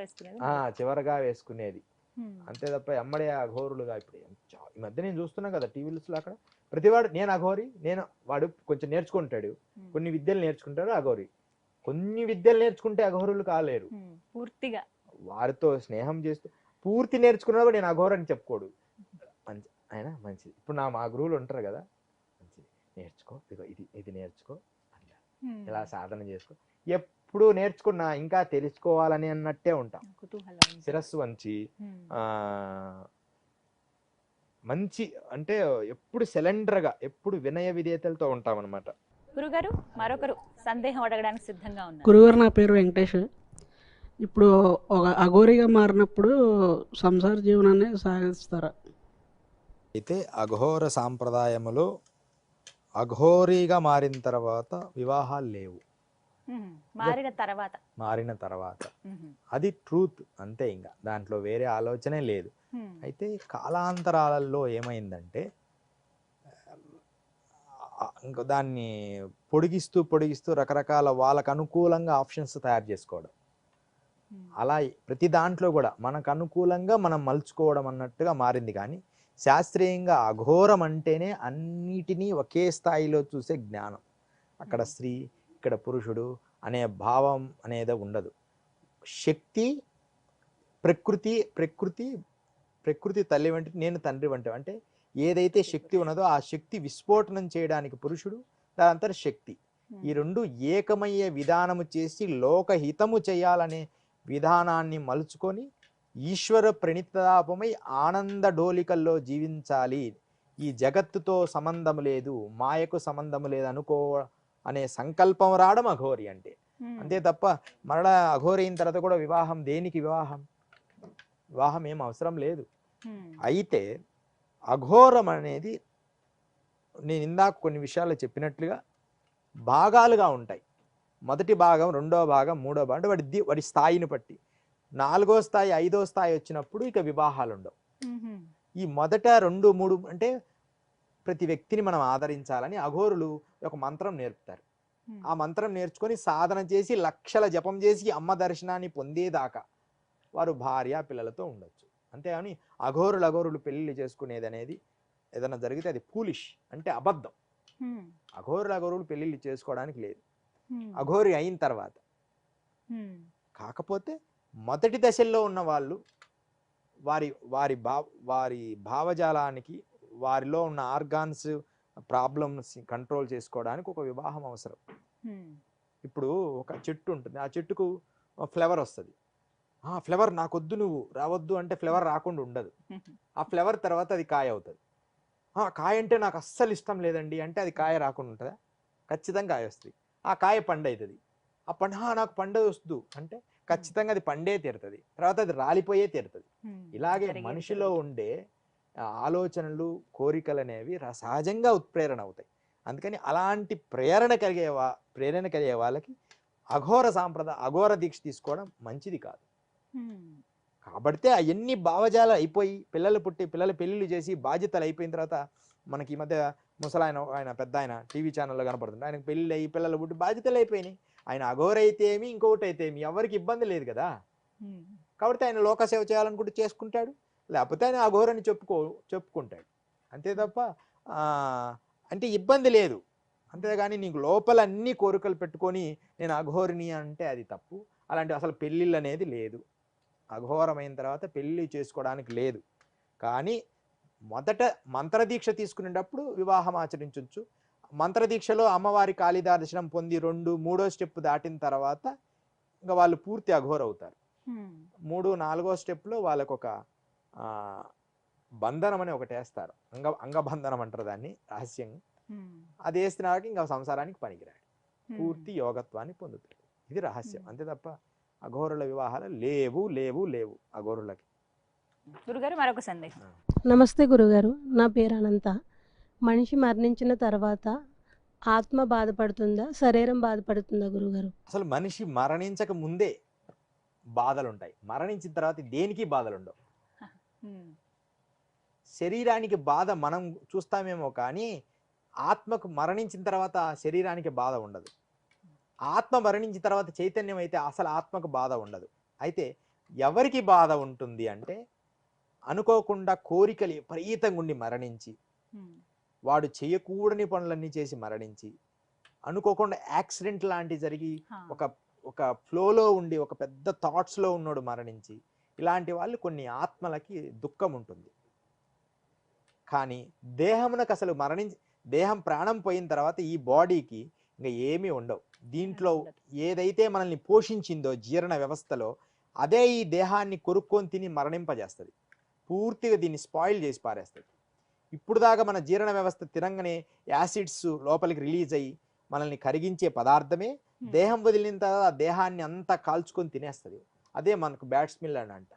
వేసుకునేది. అంతే తప్ప ఎమ్మడే అఘోరులుగా. ఇప్పుడు ఈ మధ్య నేను చూస్తున్నా కదా టీవీలో, అక్కడ ప్రతివాడు నేను అఘోరి, వాడు కొంచెం నేర్చుకుంటాడు, కొన్ని విద్యలు నేర్చుకుంటాడు అఘోరి, కొన్ని విద్యలు నేర్చుకుంటే అఘోరులు కాలేరు. పూర్తిగా వారితో స్నేహం చేస్తూ పూర్తి నేర్చుకున్నా నేను అఘోర అని చెప్పుకోడు. మంచి ఆయన మంచిది. ఇప్పుడు మా గురువులు ఉంటారు కదా, మంచిది నేర్చుకో, ఇది నేర్చుకో, ఇలా సాధన చేసుకో. ఎప్పుడు నేర్చుకున్నా ఇంకా తెలుసుకోవాలని అన్నట్టే ఉంటాం. శిరస్సు వంచి మంచి అంటే ఎప్పుడు సిలిండర్గా, ఎప్పుడు వినయ విధేయతలతో ఉంటాం అనమాట. గురుగారు మరొకరు సందేహం అడగడానికి సిద్ధంగా ఉన్నారు. గురుగారు, నా పేరు వెంకటేష్. ఇప్పుడు ఒక అఘోరిగా మారినప్పుడు సంసార జీవనాన్ని సాగిస్తారా? అయితే అఘోర సాంప్రదాయములో అఘోరీగా మారిన తర్వాత వివాహాలు లేవు. మారిన తర్వాత అది ట్రూత్ అంతే, ఇంకా దాంట్లో వేరే ఆలోచనే లేదు. అయితే కాలాంతరాలలో ఏమైందంటే ఇంకా దాన్ని పొడిగిస్తూ రకరకాల వాళ్ళకు అనుకూలంగా ఆప్షన్స్ తయారు చేసుకోవడం, అలా ప్రతి దాంట్లో కూడా మనకు అనుకూలంగా మనం మలుచుకోవడం అన్నట్టుగా మారింది. కానీ శాస్త్రీయంగా అఘోరం అంటేనే అన్నిటినీ ఒకే స్థాయిలో చూసే జ్ఞానం. అక్కడ స్త్రీ, ఇక్కడ పురుషుడు అనే భావం అనేది ఉండదు. శక్తి, ప్రకృతి తల్లి వంటి, నేను తండ్రి వంటి. అంటే ఏదైతే శక్తి ఉన్నదో ఆ శక్తి విస్ఫోటనం చేయడానికి పురుషుడు, దానంతర శక్తి, ఈ రెండు ఏకమయ్యే విధానము చేసి లోకహితము చేయాలనే విధానాన్ని మలుచుకొని ఈశ్వర ప్రణితాపమై ఆనంద డోలికల్లో జీవించాలి. ఈ జగత్తుతో సంబంధం లేదు, మాయకు సంబంధం లేదు అనుకో అనే సంకల్పం రావడం అఘోరి అంటే. అంతే తప్ప మరలా అఘోరి అయిన తర్వాత కూడా వివాహం దేనికి? వివాహం ఏం అవసరం లేదు. అయితే అఘోరం అనేది నేను ఇందాక కొన్ని విషయాలు చెప్పినట్లుగా భాగాలుగా ఉంటాయి. మొదటి భాగం, రెండో భాగం, మూడో భాగం అంటే వాడి స్థాయిని బట్టి. 4వ స్థాయి, 5వ స్థాయి వచ్చినప్పుడు ఇక వివాహాలు ఉండవు. ఈ మొదట 2, 3 అంటే ప్రతి వ్యక్తిని మనం ఆదరించాలని అఘోరులు ఒక మంత్రం నేర్పుతారు. ఆ మంత్రం నేర్చుకొని సాధన చేసి లక్షల జపం చేసి అమ్మ దర్శనాన్ని పొందేదాకా వారు భార్య పిల్లలతో ఉండొచ్చు. అంతేగాని అఘోరులు పెళ్లి చేసుకునేది అనేది ఏదైనా జరిగితే అది ఫూలిష్, అంటే అబద్ధం. అఘోరులు పెళ్లిళ్ళు చేసుకోవడానికి లేదు, అఘోరి అయిన తర్వాత. కాకపోతే మొదటి దశల్లో ఉన్న వాళ్ళు వారి వారి వారి భావజాలానికి, వారిలో ఉన్న ఆర్గాన్స్ ప్రాబ్లమ్స్ కంట్రోల్ చేసుకోవడానికి ఒక వివాహం అవసరం. ఇప్పుడు ఒక చెట్టు ఉంటుంది, ఆ చెట్టుకు ఫ్లవర్ వస్తుంది. ఆ ఫ్లవర్ నాకొద్దు, నువ్వు రావద్దు అంటే ఫ్లవర్ రాకుండా ఉండదు. ఆ ఫ్లవర్ తర్వాత అది కాయ అవుతుంది. కాయ అంటే నాకు అస్సలు ఇష్టం లేదండి అంటే అది కాయ రాకుండా ఉంటుందా? ఖచ్చితంగా కాయ వస్తుంది. ఆ కాయ పండు అవుతుంది. ఆ పండు నాకు పండు వద్దు అంటే ఖచ్చితంగా అది పండే తీరుతుంది, తర్వాత అది రాలిపోయే తీరుతుంది. ఇలాగే మనిషిలో ఉండే ఆలోచనలు, కోరికలు అనేవి సహజంగా ఉత్ప్రేరణ అవుతాయి. అందుకని అలాంటి ప్రేరణ కలిగే వాళ్ళకి అఘోర దీక్ష తీసుకోవడం మంచిది కాదు. కాబట్టి అవన్నీ భావజాలు అయిపోయి పిల్లలు పుట్టి పిల్లలు పెళ్ళిళ్ళు చేసి బాధ్యతలు అయిపోయిన తర్వాత మనకి ఈ మధ్య ఆయన పెద్ద ఆయన టీవీ ఛానల్లో కనపడుతుంది. ఆయనకు పెళ్ళి అయ్యి పిల్లలు పుట్టి బాధ్యతలు అయిపోయినాయి. ఆయన అఘోర అయితే ఏమి, ఇంకొకటి అయితే ఏమి, ఎవరికి ఇబ్బంది లేదు కదా. కాబట్టి ఆయన లోకసేవ చేయాలనుకుంటే చేసుకుంటాడు, లేకపోతే ఆయన అఘోరని చెప్పుకుంటాడు. అంతే తప్ప అంటే ఇబ్బంది లేదు. అంతేగాని నీకు లోపల అన్ని కోరికలు పెట్టుకొని నేను అఘోరిని అంటే అది తప్పు. అలాంటి అసలు పెళ్ళిళ్ళు అనేది లేదు. అఘోరమైన తర్వాత పెళ్ళి చేసుకోవడానికి లేదు. కానీ మొదట మంత్రదీక్ష తీసుకునేటప్పుడు వివాహం ఆచరించవచ్చు. మంత్రదీక్షలో అమ్మవారి కాళిదా దర్శనం పొంది 2, 3వ స్టెప్ దాటిన తర్వాత ఇంకా వాళ్ళు పూర్తి అఘోర అవుతారు. 3, 4వ స్టెప్లో వాళ్ళకు ఒక బంధనం అని ఒకటి వేస్తారు. అంగబంధనం అంటారు దాన్ని రహస్యంగా. అది వేసిన వాళ్ళకి ఇంకా సంసారానికి పనికిరాడు, పూర్తి యోగత్వాన్ని పొందుతాడు. ఇది రహస్యం. అంతే తప్ప అఘోరుల వివాహాలు లేవు లేవు లేవు అఘోరులకి. గురుగారు మరొక సందేహం. నమస్తే గురుగారు, నా పేరు అనంత. మనిషి మరణించిన తర్వాత ఆత్మ బాధపడుతుందా, శరీరం బాధపడుతుందా గురుగారు? అసలు మనిషి మరణించక ముందే బాధలు ఉంటాయి, మరణించిన తర్వాత దేనికి బాధలు ఉండవు. శరీరానికి బాధ మనం చూస్తామేమో కానీ ఆత్మకు మరణించిన తర్వాత శరీరానికి బాధ ఉండదు. ఆత్మ మరణించిన తర్వాత చైతన్యం అయితే అసలు ఆత్మకు బాధ ఉండదు. అయితే ఎవరికి బాధ ఉంటుంది అంటే అనుకోకుండా కోరికలు విపరీతంగా ఉండి మరణించి, వాడు చేయకూడని పనులన్నీ చేసి మరణించి, అనుకోకుండా యాక్సిడెంట్ లాంటివి జరిగి ఒక ఫ్లోలో ఉండి ఒక పెద్ద థాట్స్లో ఉన్నోడు మరణించి, ఇలాంటి వాళ్ళు కొన్ని ఆత్మలకి దుఃఖం ఉంటుంది. కానీ దేహమునకు అసలు దేహం ప్రాణం పోయిన తర్వాత ఈ బాడీకి ఇంకా ఏమీ ఉండవు. దీంట్లో ఏదైతే మనల్ని పోషించిందో జీర్ణ వ్యవస్థలో అదే ఈ దేహాన్ని కొరుక్కొని తిని మరణింపజేస్తుంది, పూర్తిగా దీన్ని స్పాయిల్ చేసి పారేస్తుంది. ఇప్పుడు దాకా మన జీర్ణ వ్యవస్థ తినంగానే యాసిడ్స్ లోపలికి రిలీజ్ అయ్యి మనల్ని కరిగించే పదార్థమే దేహం వదిలిన తర్వాత దేహాన్ని అంతా కాల్చుకొని తినేస్తుంది. అదే మనకు బ్యాడ్ స్మెల్ అని అంట.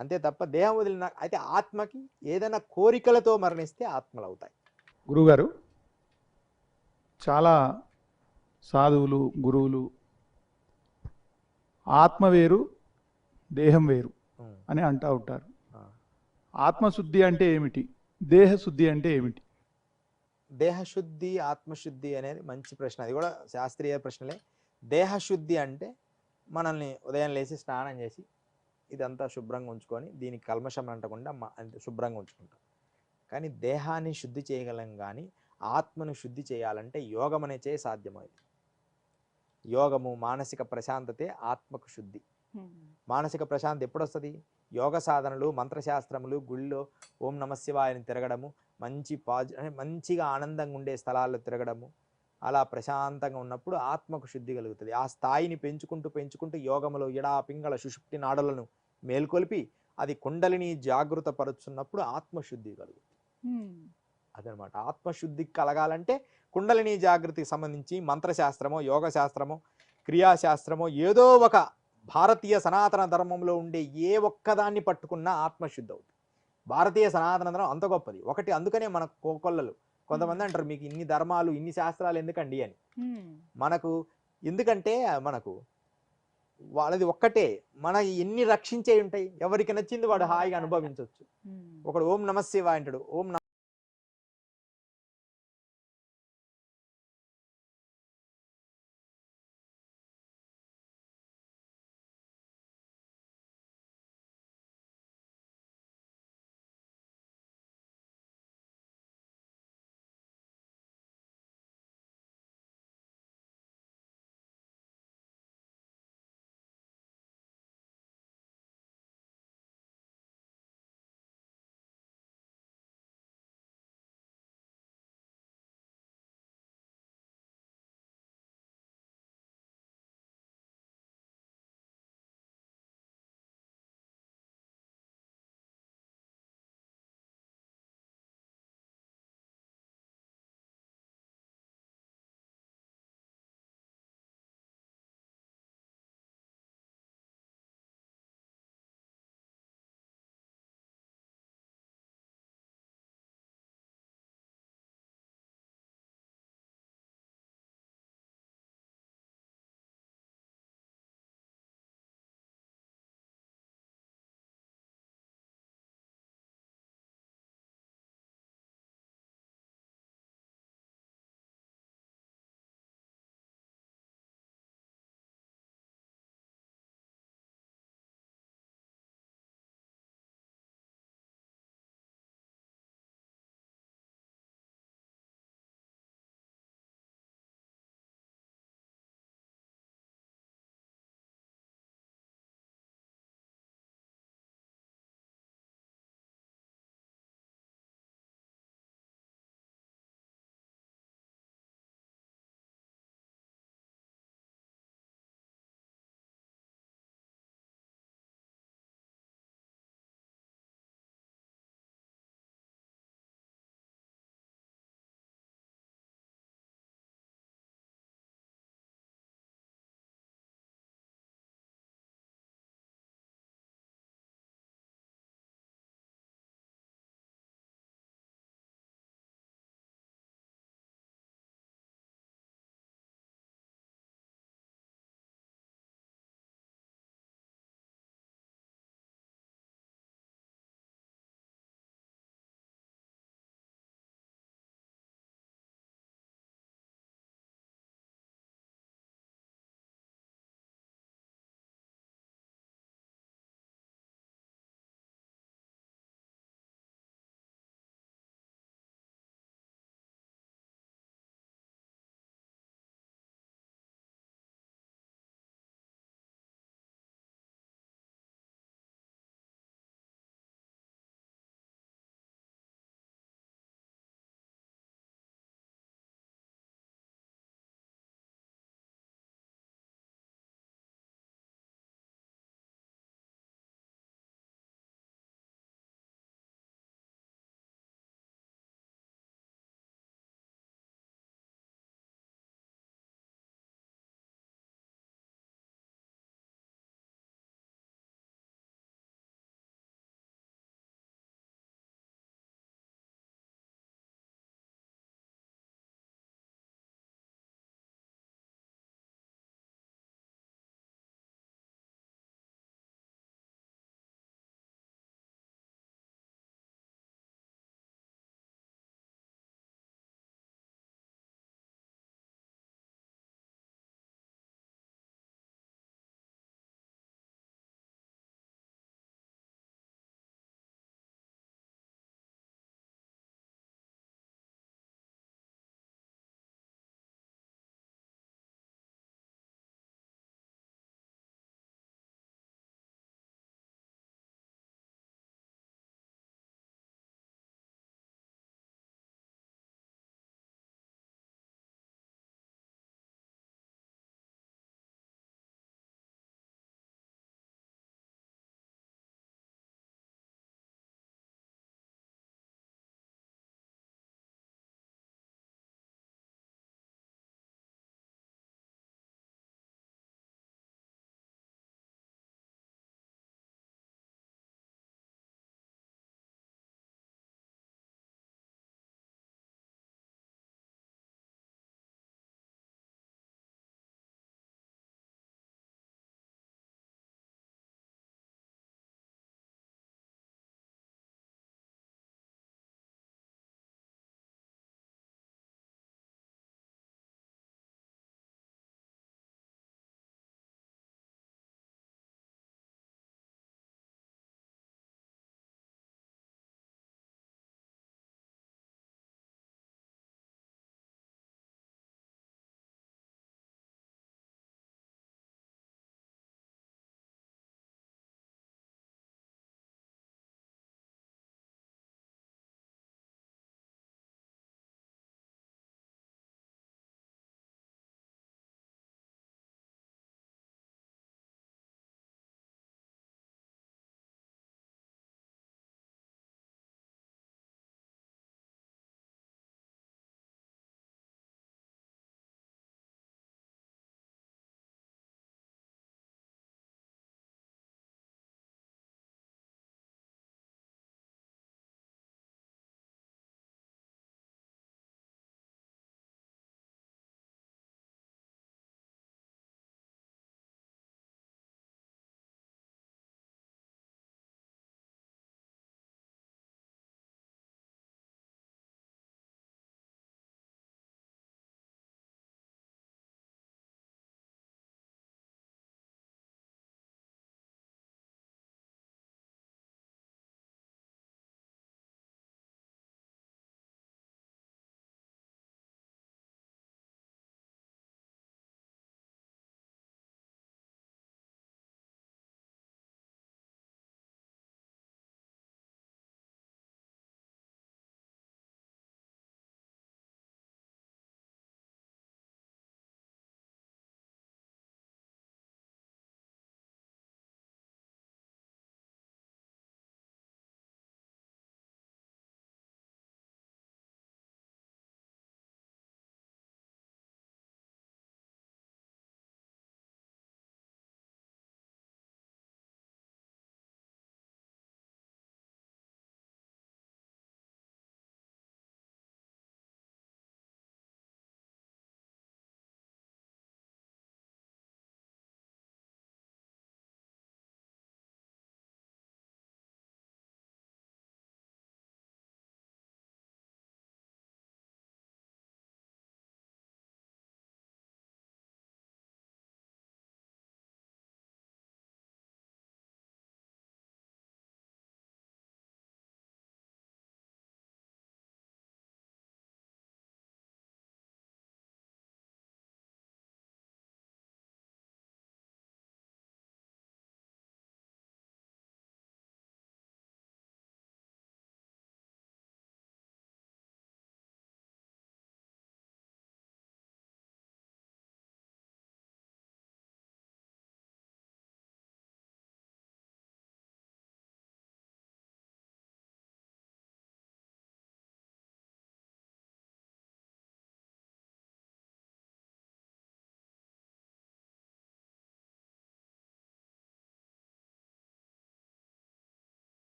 అంతే తప్ప దేహం వదిలిన అయితే ఆత్మకి ఏదైనా కోరికలతో మరణిస్తే ఆత్మలు అవుతాయి. గురుగారు, చాలా సాధువులు, గురువులు ఆత్మ వేరు దేహం వేరు అని అంటూ ఉంటారు. ఆత్మశుద్ధి అంటే ఏమిటి, దేహశుద్ధి అంటే ఏమిటి? దేహశుద్ధి ఆత్మశుద్ధి అనేది మంచి ప్రశ్న. అది కూడా శాస్త్రీయ ప్రశ్నలే. దేహశుద్ధి అంటే మనల్ని ఉదయం లేచి స్నానం చేసి ఇదంతా శుభ్రంగా ఉంచుకొని దీనికి కల్మషం అంటకుండా శుభ్రంగా ఉంచుకుంటాం. కానీ దేహాన్ని శుద్ధి చేయగలం, కానీ ఆత్మను శుద్ధి చేయాలంటే యోగం అనే సాధ్యమైంది. యోగము మానసిక ప్రశాంతతే ఆత్మకు శుద్ధి. మానసిక ప్రశాంతత ఎప్పుడు వస్తుంది? యోగ సాధనలు, మంత్రశాస్త్రములు, గుళ్ళో ఓం నమ శివాయని తిరగడము, మంచిగా ఆనందంగా ఉండే స్థలాల్లో తిరగడము, అలా ప్రశాంతంగా ఉన్నప్పుడు ఆత్మకు శుద్ధి కలుగుతుంది. ఆ స్థాయిని పెంచుకుంటూ యోగములో ఎడా పింగళ సుషుప్తి నాడులను మేల్కొల్పి అది కుండలిని జాగృత పరుచున్నప్పుడు ఆత్మశుద్ధి కలుగుతుంది. అదనమాట. ఆత్మశుద్ధి కలగాలంటే కుండలిని జాగృతికి సంబంధించి మంత్రశాస్త్రమో, యోగ శాస్త్రమో, క్రియాశాస్త్రమో, ఏదో ఒక భారతీయ సనాతన ధర్మంలో ఉండే ఏ ఒక్కదాన్ని పట్టుకున్నా ఆత్మశుద్ధి అవుతుంది. భారతీయ సనాతన ధర్మం అంత గొప్పది ఒకటి. అందుకనే మన కోకొల్లలు కొంతమంది అంటారు మీకు ఇన్ని ధర్మాలు ఇన్ని శాస్త్రాలు ఎందుకండి అని. ఎందుకంటే మనకు వాళ్ళది ఒక్కటే. మన ఎన్ని రక్షించే ఉంటాయి, ఎవరికి నచ్చింది వాడు హాయిగా అనుభవించవచ్చు. ఒకడు ఓం నమ శివాయ అంటాడు, ఓం